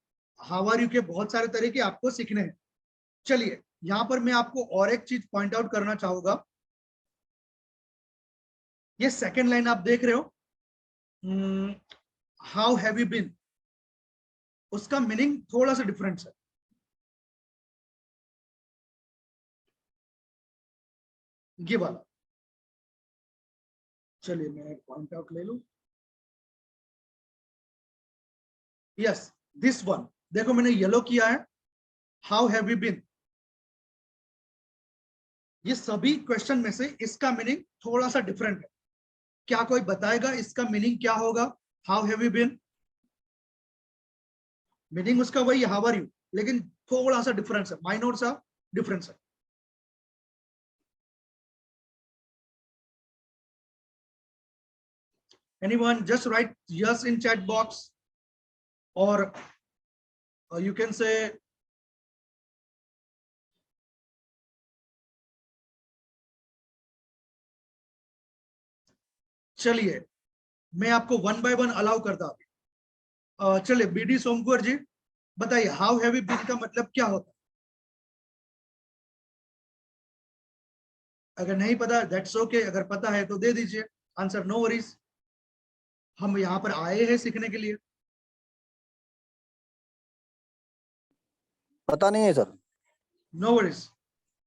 B: हाउ आर यू के बहुत सारे तरीके आपको सीखने हैं. चलिए यहां पर मैं आपको और एक चीज पॉइंट आउट करना चाहूंगा. ये सेकेंड लाइन आप देख रहे हो, हाउ हैव यू बीन, उसका मीनिंग थोड़ा सा डिफरेंट है. ये वाला, चलिए मैं पॉइंट आउट ले लूं. यस, दिस वन देखो मैंने येलो किया है, हाउ हैव यू बीन. ये सभी क्वेश्चन में से इसका मीनिंग थोड़ा सा डिफरेंट है. क्या कोई बताएगा इसका मीनिंग क्या होगा? How have you been, meaning उसका वही हाउ आर यू, लेकिन थोड़ा सा डिफरेंस है, माइनर सा डिफरेंस है. Anyone just write yes in chat box, or you can say चलिए मैं आपको वन बाय वन अलाउ करता हूं. चलिए बीडी सोमकुवर जी बताइए, हाउ हैव यू बीन का मतलब क्या होता है? अगर नहीं पता दैट्स ओके, अगर पता है तो दे दीजिए आंसर, नो वरीज. हम यहाँ पर आए हैं सीखने के लिए.
F: पता नहीं है सर.
B: No worries.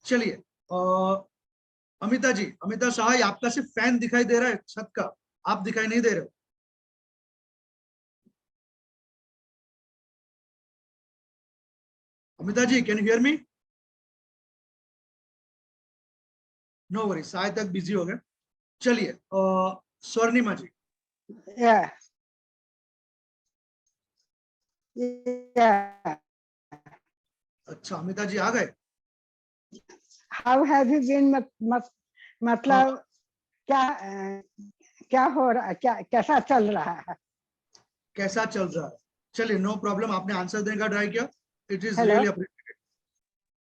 B: चलिए अमिता जी, अमिता शाह, आपका सिर्फ फैन दिखाई दे रहा है छत का, आप दिखाई नहीं दे रहे हो. Amita ji can you hear me? No worries, शायद तक बिजी हो गए. चलिए स्वर्णिमा जी.
A: Yeah. Yeah.
B: अच्छा अमिता जी आ गए.
A: How have you been? मतलब क्या क्या हो रहा है, क्या कैसा चल रहा है?
B: कैसा चल रहा है? चलिए नो प्रॉब्लम, आपने आंसर देने का ट्राई किया, it is
A: Hello?
B: Really appreciated.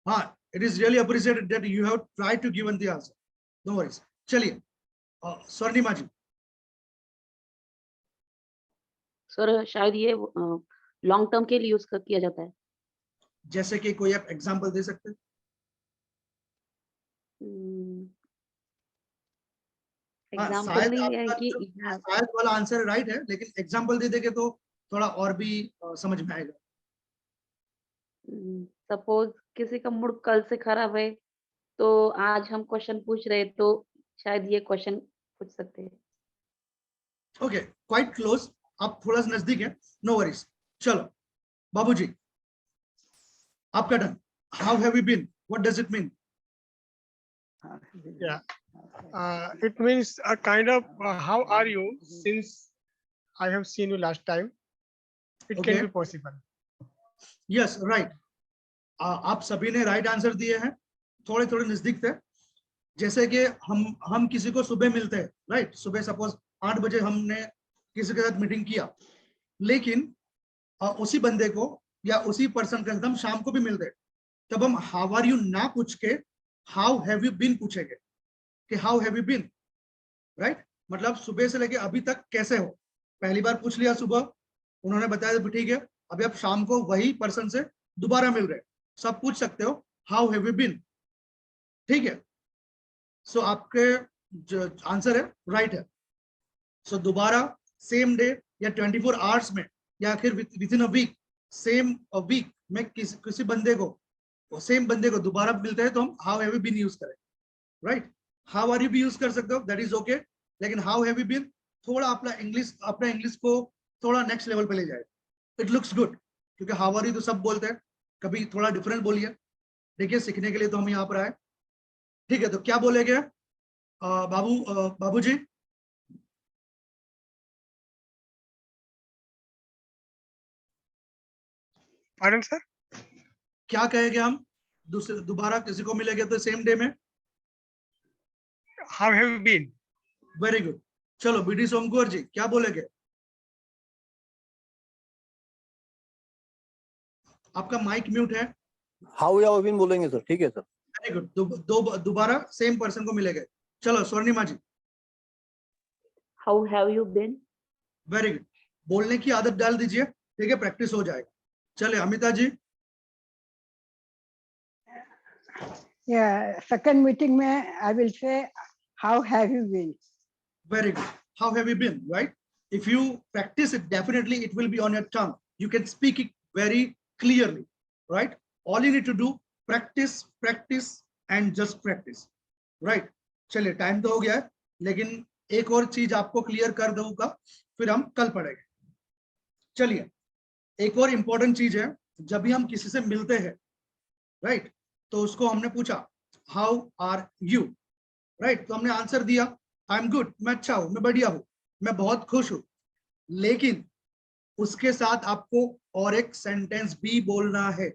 B: हाँ, it is really appreciated that you have tried to given the answer. No worries. चलिए स्वर्णिमा जी.
G: सर शायद ये लॉन्ग टर्म के लिए यूज किया जाता है.
B: जैसे कि कोई आप एग्जांपल दे सकते हैं?
G: एग्जांपल नहीं है
B: आपका
G: कि
B: शायद वाला आंसर राइट है, लेकिन एग्जांपल दे देंगे तो थोड़ा और भी समझ में आएगा.
G: सपोज किसी का मूड कल से खराब है तो आज हम क्वेश्चन पूछ रहे हैं, तो शायद ये क्वेश्चन पूछ सकते हैं.
B: ओके, क्वाइट क्लोज, आप थोड़ा सा नजदीक है, नो वरीज. चलो बाबूजी आपका turn. How have you been, what does it mean?
D: Yeah. It means a kind of how are you since I have seen you last time. It
B: Okay.
D: can be possible.
B: Yes right, आप सभी ने right answer दिए हैं, थोड़े थोड़े नजदीक थे। जैसे कि हम किसी को सुबह मिलते हैं, राइट, सुबह सपोज 8 बजे हमने किसी के साथ मीटिंग किया, लेकिन उसी बंदे को या उसी पर्सन के साथ हम शाम को भी मिलते हैं, तब हम हाउ आर यू ना पूछ के हाउ हैव यू बीन पूछेंगे कि how have you been, right. मतलब सुबह से लेके अभी तक कैसे हो, पहली बार पूछ लिया सुबह, उन्होंने बताया तो ठीक है, अभी आप शाम को वही पर्सन से दोबारा मिल रहे, सब पूछ सकते हो हाउ हैव यू बीन, ठीक है। सो आपके जो आंसर है राइट है। सो दोबारा सेम डे या 24 आवर्स में या फिर within a week, same week में किसी बंदे को, सेम बंदे को दोबारा मिलते हैं तो हम how have you been use करें, राइट। हाउ आर यू भी यूज कर सकते हो, दैट इज ओके, लेकिन हाउ हैव यू बीन थोड़ा अपना इंग्लिश को थोड़ा नेक्स्ट लेवल पे ले जाए, इट लुक्स गुड, क्योंकि हाउ आर यू तो सब बोलते हैं, कभी थोड़ा डिफरेंट बोलिए। देखिए सीखने के लिए तो हम यहाँ पर आए, ठीक है। तो क्या बोलेगे बाबू जी?
D: Pardon, sir?
B: क्या कहेंगे हम दोबारा किसी को मिलेंगे तो सेम डे में?
D: How have you been?
B: Very good. चलो बीडी सोमकुवर जी क्या बोलेंगे? आपका माइक म्यूट है।
F: हाउ या बीन बोलेंगे सर, ठीक है सर।
B: वेरी गुड, दोबारा सेम पर्सन को मिलेंगे। चलो स्वर्णिमा जी।
G: How have you been?
B: Very good, बोलने की आदत डाल दीजिए, ठीक है, प्रैक्टिस हो जाएगा। चले अमिता जी।
A: Yeah, second meeting में I will say, how have you been?
B: Very good. How have you been, right? If you practice it, definitely it will be on your tongue. You can speak it very clearly, right? All you need to do, practice, practice, and just practice, right? चलिए time तो हो गया है, लेकिन एक और चीज आपको क्लियर कर दूंगा, फिर हम कल पढ़ेंगे। चलिए एक और इंपॉर्टेंट चीज है, जब भी हम किसी से मिलते हैं, राइट, तो उसको हमने पूछा हाउ आर यू, राइट, तो हमने आंसर दिया आई एम गुड, मैं अच्छा हूं, मैं बढ़िया हूं, मैं बहुत खुश हूं। लेकिन उसके साथ आपको और एक सेंटेंस भी बोलना है।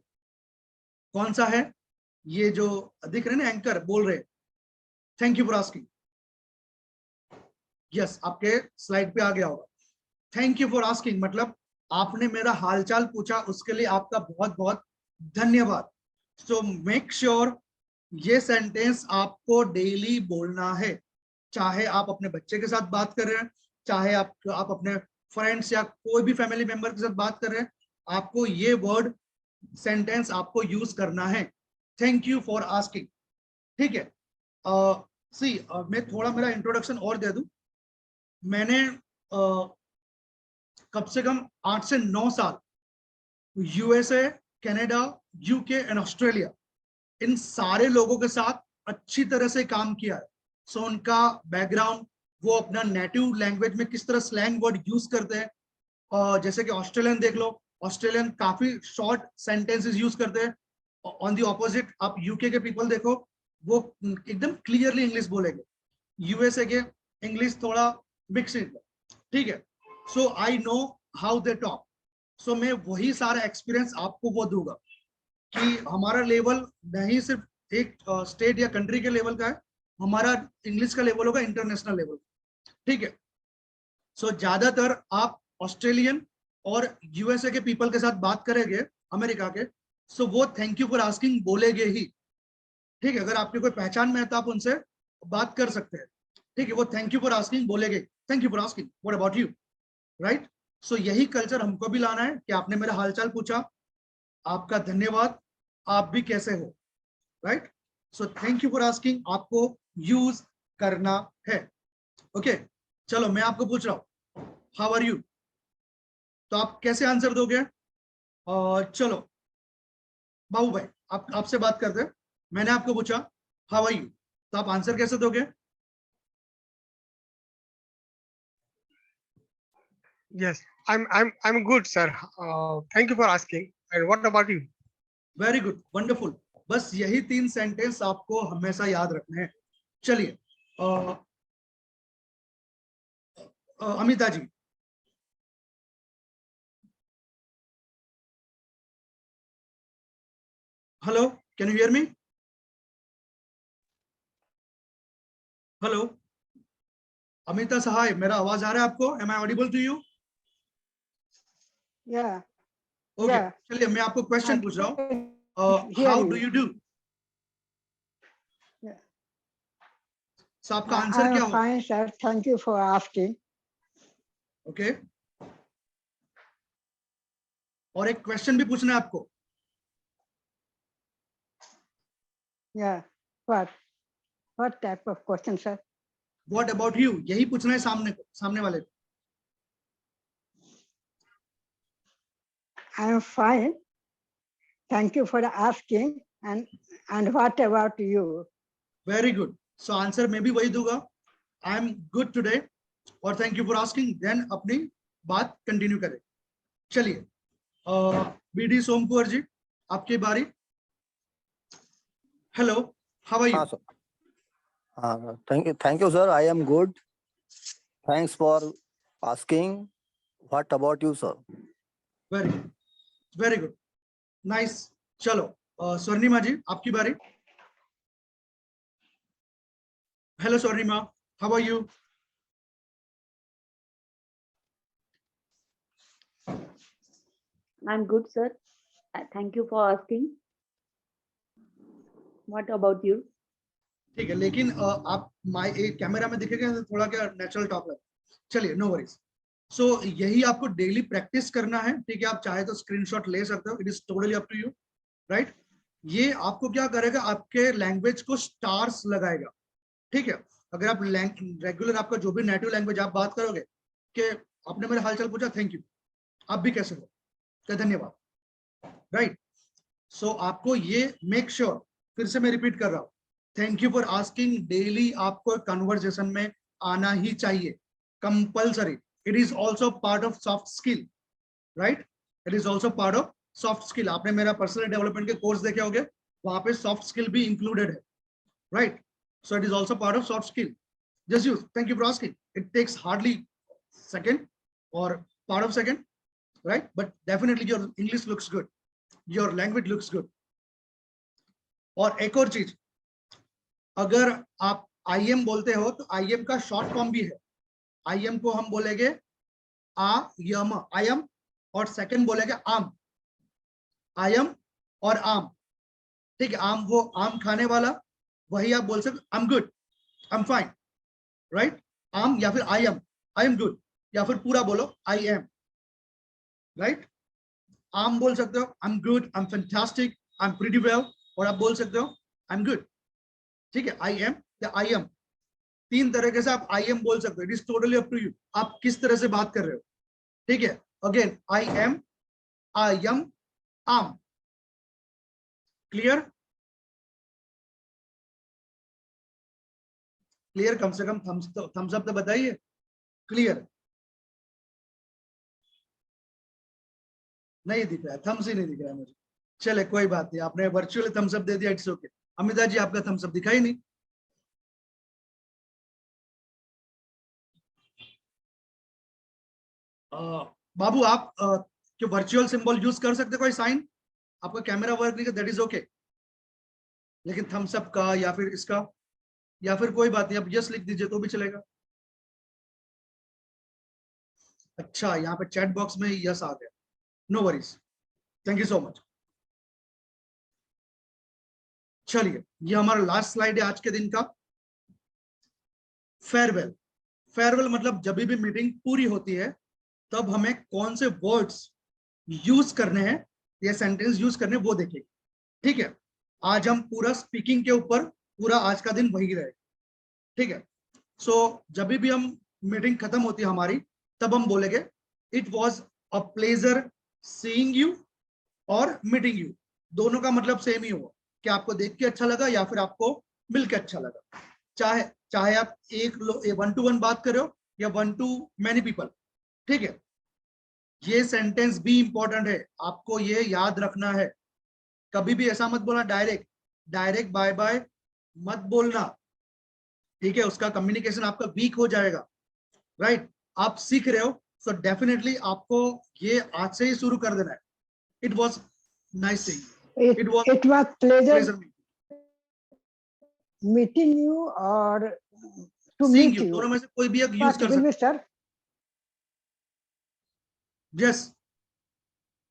B: कौन सा है? ये जो दिख रहे ना एंकर बोल रहे, thank you for asking. Yes, आपके स्लाइड पे आ गया होगा। थैंक यू फॉर आस्किंग मतलब आपने मेरा हालचाल पूछा, उसके लिए आपका बहुत बहुत धन्यवाद। सो मेक श्योर ये सेंटेंस आपको डेली बोलना है, चाहे आप अपने बच्चे के साथ बात कर रहे हैं, चाहे आप अपने फ्रेंड्स या कोई भी फैमिली मेंबर के साथ बात कर रहे हैं, आपको ये वर्ड सेंटेंस आपको यूज करना है, थैंक यू फॉर आस्किंग, ठीक है। मैं थोड़ा मेरा इंट्रोडक्शन और दे दूं। मैंने कम से कम 8 से 9 साल USA, Canada, UK and Australia, इन सारे लोगों के साथ अच्छी तरह से काम किया है। सो उनका बैकग्राउंड, वो अपना नेटिव लैंग्वेज में किस तरह स्लैंग वर्ड यूज करते हैं, और जैसे कि ऑस्ट्रेलियन देख लो, ऑस्ट्रेलियन काफी शॉर्ट सेंटेंसेस यूज करते हैं। ऑन दी ऑपोजिट आप यूके के पीपल देखो, वो एकदम क्लियरली इंग्लिश बोलेंगे। यूएसए के इंग्लिश थोड़ा मिक्सिंग, ठीक है। So I know how they talk. So मैं वही सारा एक्सपीरियंस आपको वो दूंगा कि हमारा लेवल नहीं सिर्फ एक स्टेट या कंट्री के लेवल का है, हमारा इंग्लिश का लेवल होगा इंटरनेशनल लेवल, ठीक है। सो ज्यादातर आप ऑस्ट्रेलियन और यूएसए के पीपल के साथ बात करेंगे, अमेरिका के, सो वो थैंक यू फॉर आस्किंग बोलेंगे ही, ठीक है। अगर आपकी कोई पहचान में है तो आप उनसे बात कर सकते हैं, ठीक है। वो थैंक यू फॉर आस्किंग बोलेंगे, thank you for asking what about you, right. So यही कल्चर हमको भी लाना है कि आपने मेरा हालचाल पूछा, आपका धन्यवाद, आप भी कैसे हो, right. So thank you for asking आपको यूज करना है, ओके। चलो मैं आपको पूछ रहा हूं हाउ आर यू, तो आप कैसे आंसर दोगे? चलो बाबू भाई, आपसे बात करते हैं। मैंने आपको पूछा हाउ आर यू, तो आप आंसर कैसे दोगे?
D: Yes, I'm good, sir. Thank you for asking. And what about you?
B: Very good, wonderful. बस यही 3 सेंटेंस आपको हमेशा याद रखने हैं। चलिए Amita ji, hello, can you hear me? Hello Amita Sahay, मेरा आवाज आ रहा है आपको? Am I audible to you?
A: Yeah,
B: okay,
A: yeah.
B: चलिए मैं आपको क्वेश्चन पूछ रहा हूँ।
A: can hear
B: how do
A: you.
B: You do?
A: Yeah.
B: सो आपका
A: I
B: आंसर क्या
A: am
B: होगा?
A: fine, sir. Thank you for asking.
B: Okay, और एक क्वेश्चन भी पूछना है आपको।
A: Yeah. What type of question, sir?
B: What about you, यही पूछना है सामने वाले को।
A: I am fine. Thank you for asking. And what about you?
B: Very good. So answer मैं भी वही दूंगा, आई एम गुड टुडे और thank you for asking, then अपनी बात कंटिन्यू करें। चलिए बीडी सोम कुंवर जी, आपकी बारी। Hello, how are you?
F: हाँ सर, हाँ thank you sir, I am good, thanks for asking, what about you sir?
B: Very good, nice. चलो स्वर्णिमा जी, आपकी बारी। Hello Swarnima, how are you?
G: I'm good, sir. Thank you for asking. What about you?
B: ठीक है, लेकिन आप camera में दिखेगा तो थोड़ा क्या नेचुरल टॉक है। चलिए, नो वरीज। सो यही आपको डेली प्रैक्टिस करना है, ठीक है? आप चाहे तो स्क्रीनशॉट ले सकते हो, it is totally up to you, right? ये आपको क्या करेगा, आपके लैंग्वेज को स्टार्स लगाएगा, ठीक है? अगर आप रेगुलर आपका जो भी नेटिव लैंग्वेज आप बात करोगे कि आपने मेरा हालचाल पूछा, थैंक यू, आप भी कैसे हो, क्या धन्यवाद, राइट? सो आपको ये मेक श्योर, फिर से मैं रिपीट कर रहा हूँ, thank you for asking daily आपको कन्वर्सेशन में आना ही चाहिए, compulsory. It is also part of soft skill, right? It is also part of soft skill. आपने मेरा पर्सनल डेवलपमेंट के कोर्स देखे होंगे, वहां पे सॉफ्ट स्किल भी इंक्लूडेड है, right? So it is also part of soft skill. Just use thank you for asking, it takes hardly second और part of second, right? But definitely your English looks good, your language looks good. और एक और चीज, अगर आप I am बोलते हो तो आई एम का शॉर्ट फॉर्म भी है। आई एम को हम बोलेंगे आयम, आई एम, और सेकंड बोलेंगे आम, आई एम और आम, ठीक है? आम वो आम खाने वाला, वही आप बोल सकते, आई am good, I am fine, right? आम या फिर आई एम गुड, या फिर पूरा बोलो आई एम, राइट? आम बोल सकते हो, आई am good, I am fantastic, I am pretty well, और आप बोल सकते हो आई एम गुड, ठीक है? आई एम या आई एम, 3 तरीके से आप आई एम बोल सकते हो। It is totally up to you, आप किस तरह से बात कर रहे हो, ठीक है? अगेन, आई एम, आम, क्लियर? क्लियर? कम से कम थम्स अप तो बताइए, क्लियर? नहीं दिख रहा है, थम्स ही नहीं दिख रहा है मुझे। चले कोई बात नहीं, आपने वर्चुअली थम्स अप दे दिया, इट्स ओके। अमिता जी, आपका थम्स अप दिखाई नहीं। बाबू, आप जो वर्चुअल सिंबल यूज कर सकते, कोई साइन? आपका कैमरा वर्क नहीं, दैट इज ओके, लेकिन थम्स अप का या फिर इसका, या फिर कोई बात नहीं, आप यस लिख दीजिए तो भी चलेगा। अच्छा, यहाँ पे चैट बॉक्स में यस आ गया, no worries, thank you so much. चलिए, ये हमारा लास्ट स्लाइड है आज के दिन का। फेयरवेल। फेयरवेल मतलब जब भी मीटिंग पूरी होती है तब हमें कौन से वर्ड्स यूज करने हैं या सेंटेंस यूज करने, वो देखेंगे, ठीक है? आज हम पूरा स्पीकिंग के ऊपर पूरा आज का दिन वही रहेगा, ठीक है? सो जब भी हम मीटिंग खत्म होती है हमारी, तब हम बोलेंगे it was a pleasure seeing you और मीटिंग यू। दोनों का मतलब सेम ही होगा कि आपको देख के अच्छा लगा या फिर आपको मिल के अच्छा लगा। चाहे आप 1-to-1 बात कर रहे हो या 1-to-many पीपल, ठीक है? ये सेंटेंस भी इंपॉर्टेंट है, आपको ये याद रखना है। कभी भी ऐसा मत बोला डायरेक्ट डायरेक्ट बाय बाय मत बोलना, ठीक है, उसका कम्युनिकेशन आपका वीक हो जाएगा, राइट? आप सीख रहे हो, सो डेफिनेटली आपको ये आज से ही शुरू कर देना है। It was nice thing,
A: It
B: it was
A: it was pleasure
B: pleasure
A: meeting you or to
B: seeing
A: meet
B: you,
A: you.
B: दोनों में से कोई भी एक यूज
A: What
B: कर
A: will
B: सकते
A: be, sir?
B: Yes.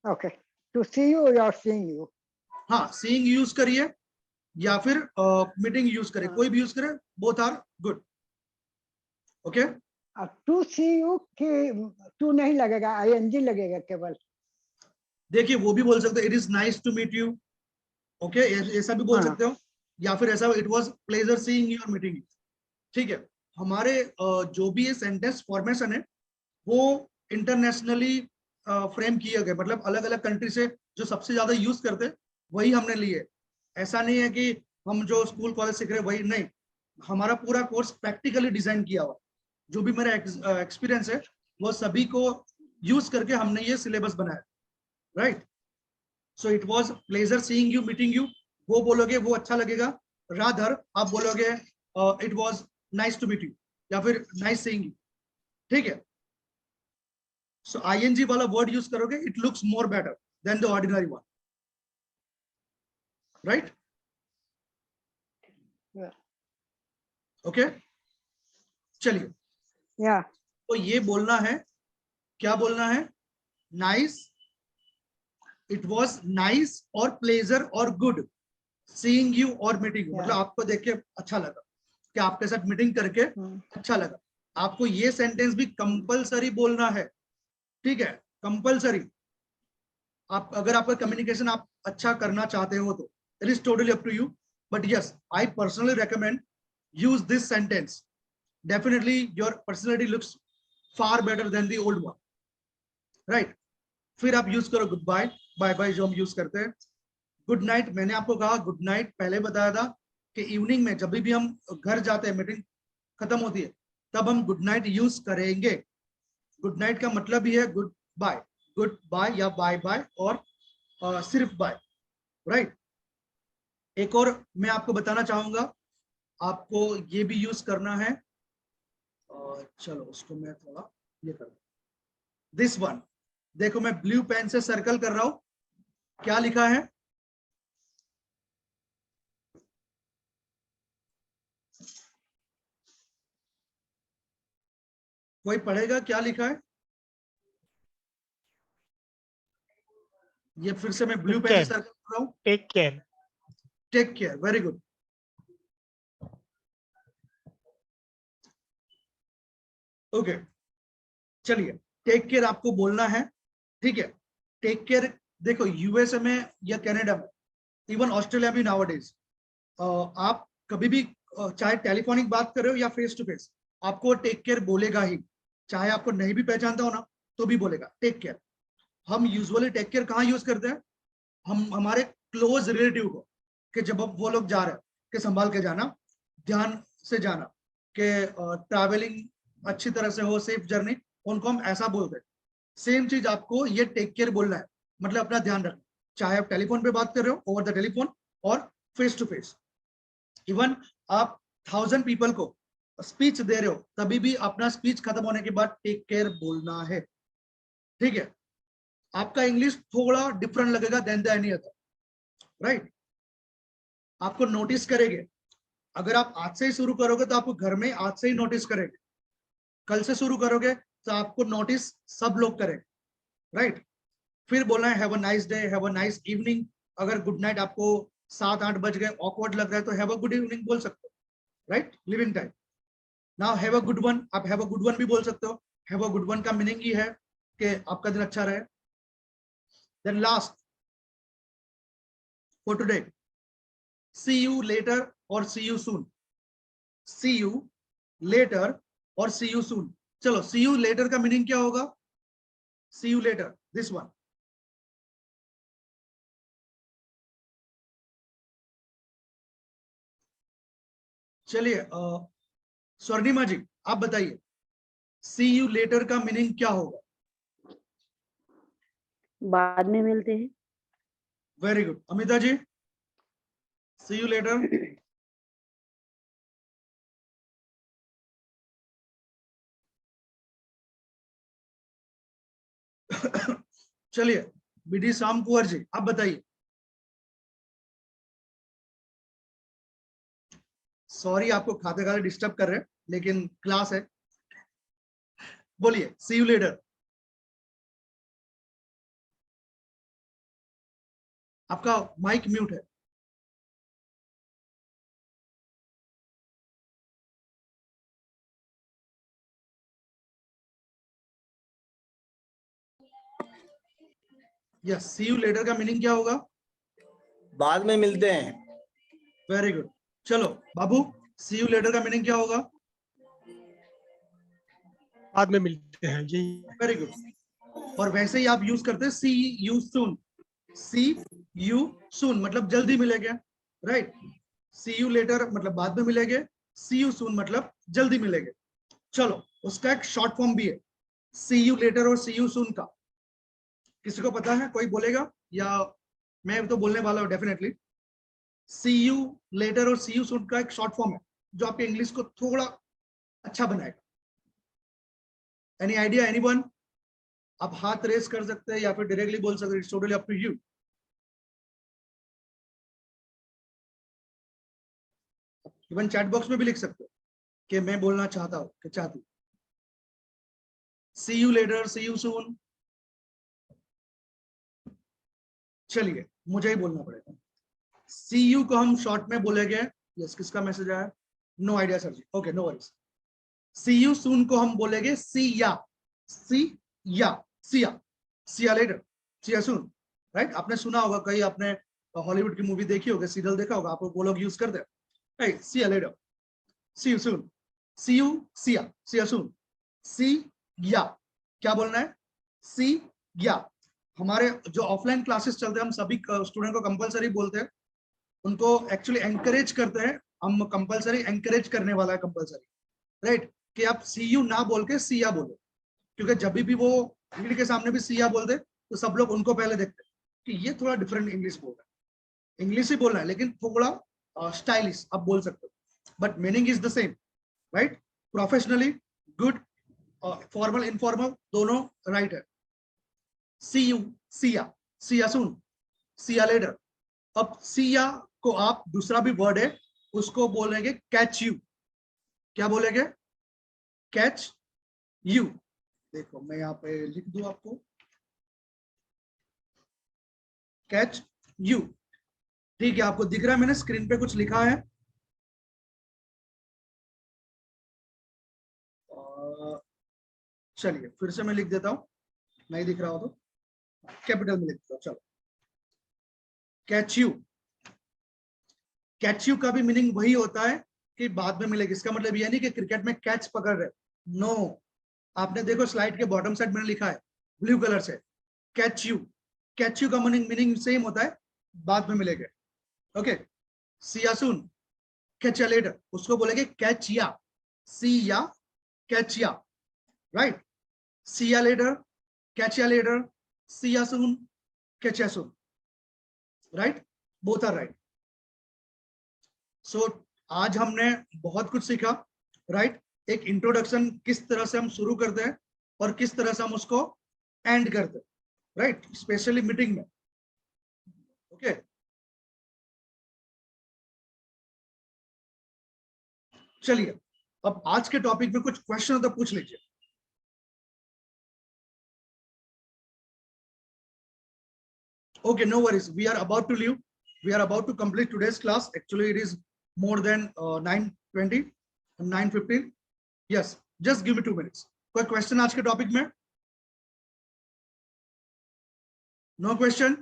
A: Okay. To see you or seeing you.
B: हाँ, seeing use करिए या फिर मीटिंग यूज करिए,
A: हाँ।
B: कोई भी यूज करे, both are good. Okay,
A: to see you कि टू नहीं लगेगा, ING लगेगा केवल।
B: देखिए वो भी बोल सकते हो, it is nice to meet you, okay, ऐसा भी बोल
A: हाँ।
B: सकते हो, या फिर ऐसा, it was pleasure seeing you और मीटिंग यू, ठीक है। हमारे जो भी ये सेंटेंस फॉर्मेशन है वो इंटरनेशनली फ्रेम किए गए, मतलब अलग अलग कंट्री से जो सबसे ज्यादा यूज करते हैं वही हमने लिए। ऐसा नहीं है कि हम जो स्कूल कॉलेज सीख रहे हैं वही, नहीं, हमारा पूरा कोर्स प्रैक्टिकली डिजाइन किया हुआ। जो भी मेरा एक्सपीरियंस है वो सभी को यूज करके हमने ये सिलेबस बनाया, right? So it was pleasure seeing you, meeting you, वो बोलोगे वो अच्छा लगेगा। रादर आप बोलोगे it was nice to meet you या फिर नाइस सीइंग यू, ठीक है। सो ING वाला वर्ड यूज करोगे, it looks more better than the ordinary one, right?
A: Yeah.
B: Okay, चलिए,
A: Yeah.
B: तो ये बोलना है, क्या बोलना है? नाइस, इट वाज नाइस और प्लेजर और गुड सीइंग यू और मीटिंग यू,
A: Yeah.
B: मतलब आपको देख के अच्छा लगा कि आपके साथ मीटिंग करके अच्छा लगा। आपको ये सेंटेंस भी कंपलसरी बोलना है, ठीक है, कंपलसरी। आप अगर आपका कम्युनिकेशन आप अच्छा करना चाहते हो तो it is totally up to you, but yes I personally recommend use this sentence. Definitely your personality looks far better than the old one, right? फिर आप यूज करो गुड बाय, बाय बाय जो हम यूज करते हैं। Good night, मैंने आपको कहा गुड नाइट पहले बताया था कि इवनिंग में जब भी हम घर जाते हैं, मीटिंग खत्म होती है, तब हम गुड नाइट यूज करेंगे। गुड नाइट का मतलब ही है गुड बाय या बाय बाय और सिर्फ बाय, राइट? एक और मैं आपको बताना चाहूंगा, आपको ये भी यूज करना है, चलो उसको मैं थोड़ा ये कर, दिस वन देखो, मैं ब्लू पेन से सर्कल कर रहा हूं, क्या लिखा है? कोई पढ़ेगा क्या लिखा है? ये फिर से मैं ब्लू पेन से सर्कल कर रहा हूं,
D: take care.
B: Take care, very good. Okay, चलिए, टेक केयर आपको बोलना है, ठीक है। टेक केयर, देखो USA में या कनाडा में, इवन ऑस्ट्रेलिया भी नाउअडेज, आप कभी भी चाहे टेलीफोनिक बात कर रहे हो या फेस टू फेस, आपको टेक केयर बोलेगा ही, चाहे आपको नहीं भी पहचानता हो ना तो भी बोलेगा टेक केयर। हम यूजुअली टेक केयर कहाँ यूज करते हैं? हम हमारे क्लोज रिलेटिव को, कि जब वो लोग जा रहे हैं कि संभाल के जाना, ध्यान से जाना, कि ट्रैवलिंग अच्छी तरह से हो, सेफ जर्नी, उनको हम ऐसा बोलते हैं। सेम चीज आपको ये टेक केयर बोलना है, मतलब अपना ध्यान रखना, चाहे आप टेलीफोन पे बात कर रहे हो ओवर द टेलीफोन और फेस टू फेस। इवन आप 1000 पीपल को स्पीच दे रहे हो, तभी भी अपना स्पीच खत्म होने के बाद टेक केयर बोलना है, ठीक है। आपका इंग्लिश थोड़ा डिफरेंट लगेगा than the any other, right? आपको नोटिस करेंगे, अगर आप आज से ही शुरू करोगे तो आपको घर में आज से ही नोटिस करेंगे, कल से शुरू करोगे तो आपको नोटिस सब लोग करेंगे, राइट? फिर बोलना है have a nice day, have a nice evening. अगर गुड नाइट आपको 7-8 बज गए, ऑकवर्ड लग रहा है, तो हैव अ गुड इवनिंग बोल सकते हो, right? Leaving time. Now have a good one, आप हैव अ गुड वन भी बोल सकते हो। हैव अ गुड वन का मीनिंग ही है कि आपका दिन अच्छा रहे। Then last for today, see you later और see you soon. See you later और सी यू सून। चलो, सी यू लेटर का मीनिंग क्या होगा? See you later, this one. चलिए, स्वर्णिमा जी आप बताइए, सी यू लेटर का मीनिंग क्या होगा?
G: बाद में मिलते हैं।
B: Very good. Amita ji, See you later. चलिए बीडी शाम कुंवर जी, आप बताइए। सॉरी आपको खाते खाते डिस्टर्ब कर रहे हैं, लेकिन क्लास है। बोलिए, सी यू लेटर। आपका माइक म्यूट है। यस, सी यू लेटर का मीनिंग क्या होगा?
F: बाद में मिलते हैं।
B: Very good. चलो बाबू, सी यू लेटर का मीनिंग क्या होगा?
D: बाद में मिलते हैं जी।
B: Very good. और वैसे ही आप यूज करते हैं सी यू सून। सी यू सून मतलब जल्दी मिलेंगे, राइट? सी यू लेटर मतलब बाद में मिलेंगे, सी यू सून मतलब जल्दी मिलेंगे। चलो, उसका एक शॉर्ट फॉर्म भी है, सी यू लेटर और सी यू सून का। किसी को पता है? कोई बोलेगा? या मैं तो बोलने वाला हूं डेफिनेटली। सी यू लेटर और सी यू सून का एक शॉर्ट फॉर्म है जो आपके इंग्लिश को थोड़ा अच्छा बनाएगा। Any idea, anyone? आप हाथ रेस कर सकते हैं या फिर डायरेक्टली बोल सकते हैं, it's totally up to you. Even chat box में भी लिख सकते हो कि मैं बोलना चाहता हूं कि चाहती हूं। See you later, see you soon. चलिए मुझे ही बोलना पड़ेगा। सी यू को हम शॉर्ट में बोलेंगे। यस, किसका मैसेज आया? नो आइडिया सर जी। Okay, no worries. See you soon को हम बोलेंगे see ya, see ya, see ya, see ya later, see ya soon, right? आपने सुना होगा, कहीं आपने हॉलीवुड की मूवी देखी होगी, सीरियल देखा होगा, आप वो लोग यूज करते हैं, right? See ya later, see you soon, see you, see ya, see ya soon, see ya. क्या बोलना है? सी या। हमारे जो ऑफलाइन क्लासेस चलते हैं, हम सभी स्टूडेंट को कंपलसरी बोलते हैं, उनको एक्चुअली एनकरेज करते हैं हम। कंपलसरी एनकरेज करने वाला है कंपलसरी, राइट? कि आप सी यू ना बोल के सिया बोलो, क्योंकि जब भी वो भीड़ के सामने भी सिया बोलते तो सब लोग उनको पहले देखते कि ये थोड़ा डिफरेंट इंग्लिश बोल रहा है। इंग्लिश ही बोलना है लेकिन थोड़ा स्टाइलिश आप बोल सकते हो, but meaning is the same, right? Professionally good, formal informal दोनों राइट है। See you, see ya, see ya soon, see ya later. अब सिया को आप दूसरा भी वर्ड है उसको बोलेंगे कैच यू। क्या बोलेंगे? Catch you. देखो मैं यहाँ पे लिख दूं आपको, कैच यू। ठीक है, आपको दिख रहा है मैंने स्क्रीन पे कुछ लिखा है? चलिए फिर से मैं लिख देता हूं, नहीं दिख रहा हो तो कैपिटल में लिख देता हूं। चलो, कैच यू। कैच यू का भी मीनिंग वही होता है कि बाद में मिलेगी। इसका मतलब ये नहीं कि क्रिकेट में कैच पकड़ रहे, नो। आपने देखो स्लाइड के बॉटम साइड मैंने लिखा है ब्लू कलर से, कैच यू। कैच यू का मीनिंग सेम होता है, बाद में मिलेगा। Okay, see ya soon, catch ya later, उसको बोलेंगे catch ya, see ya, catch ya, right? See ya later, catch ya later, see ya soon, catch ya soon, right? Both are right. So आज हमने बहुत कुछ सीखा, राइट? एक इंट्रोडक्शन किस तरह से हम शुरू करते हैं और किस तरह से हम उसको एंड करते हैं, राइट? स्पेशली मीटिंग में। ओके, चलिए अब आज के टॉपिक में कुछ क्वेश्चन तो पूछ लीजिए। Okay, no worries. We are about to leave. We are about to complete today's class. Actually, it is more than 9:20 and 9:15. Yes, just give me 2 minutes. कोई question आज के टॉपिक में? No question?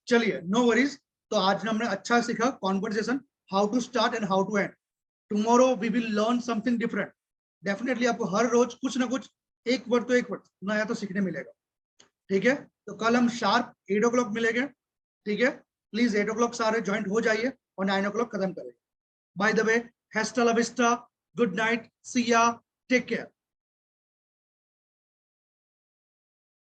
B: चलिए, no worries. तो आज हमने अच्छा सीखा conversation, how to start and how to end. Tomorrow we will learn something different. Definitely आपको हर रोज कुछ ना कुछ एक वर्ड नया तो सीखने मिलेगा, ठीक है? तो कल हम शार्प 8 o'clock मिलेंगे, ठीक है? प्लीज 8 o'clock सारे ज्वाइंट हो जाइए और 9 o'clock खत्म करेंगे। By the way, hasta la vista, good night, see ya, take care.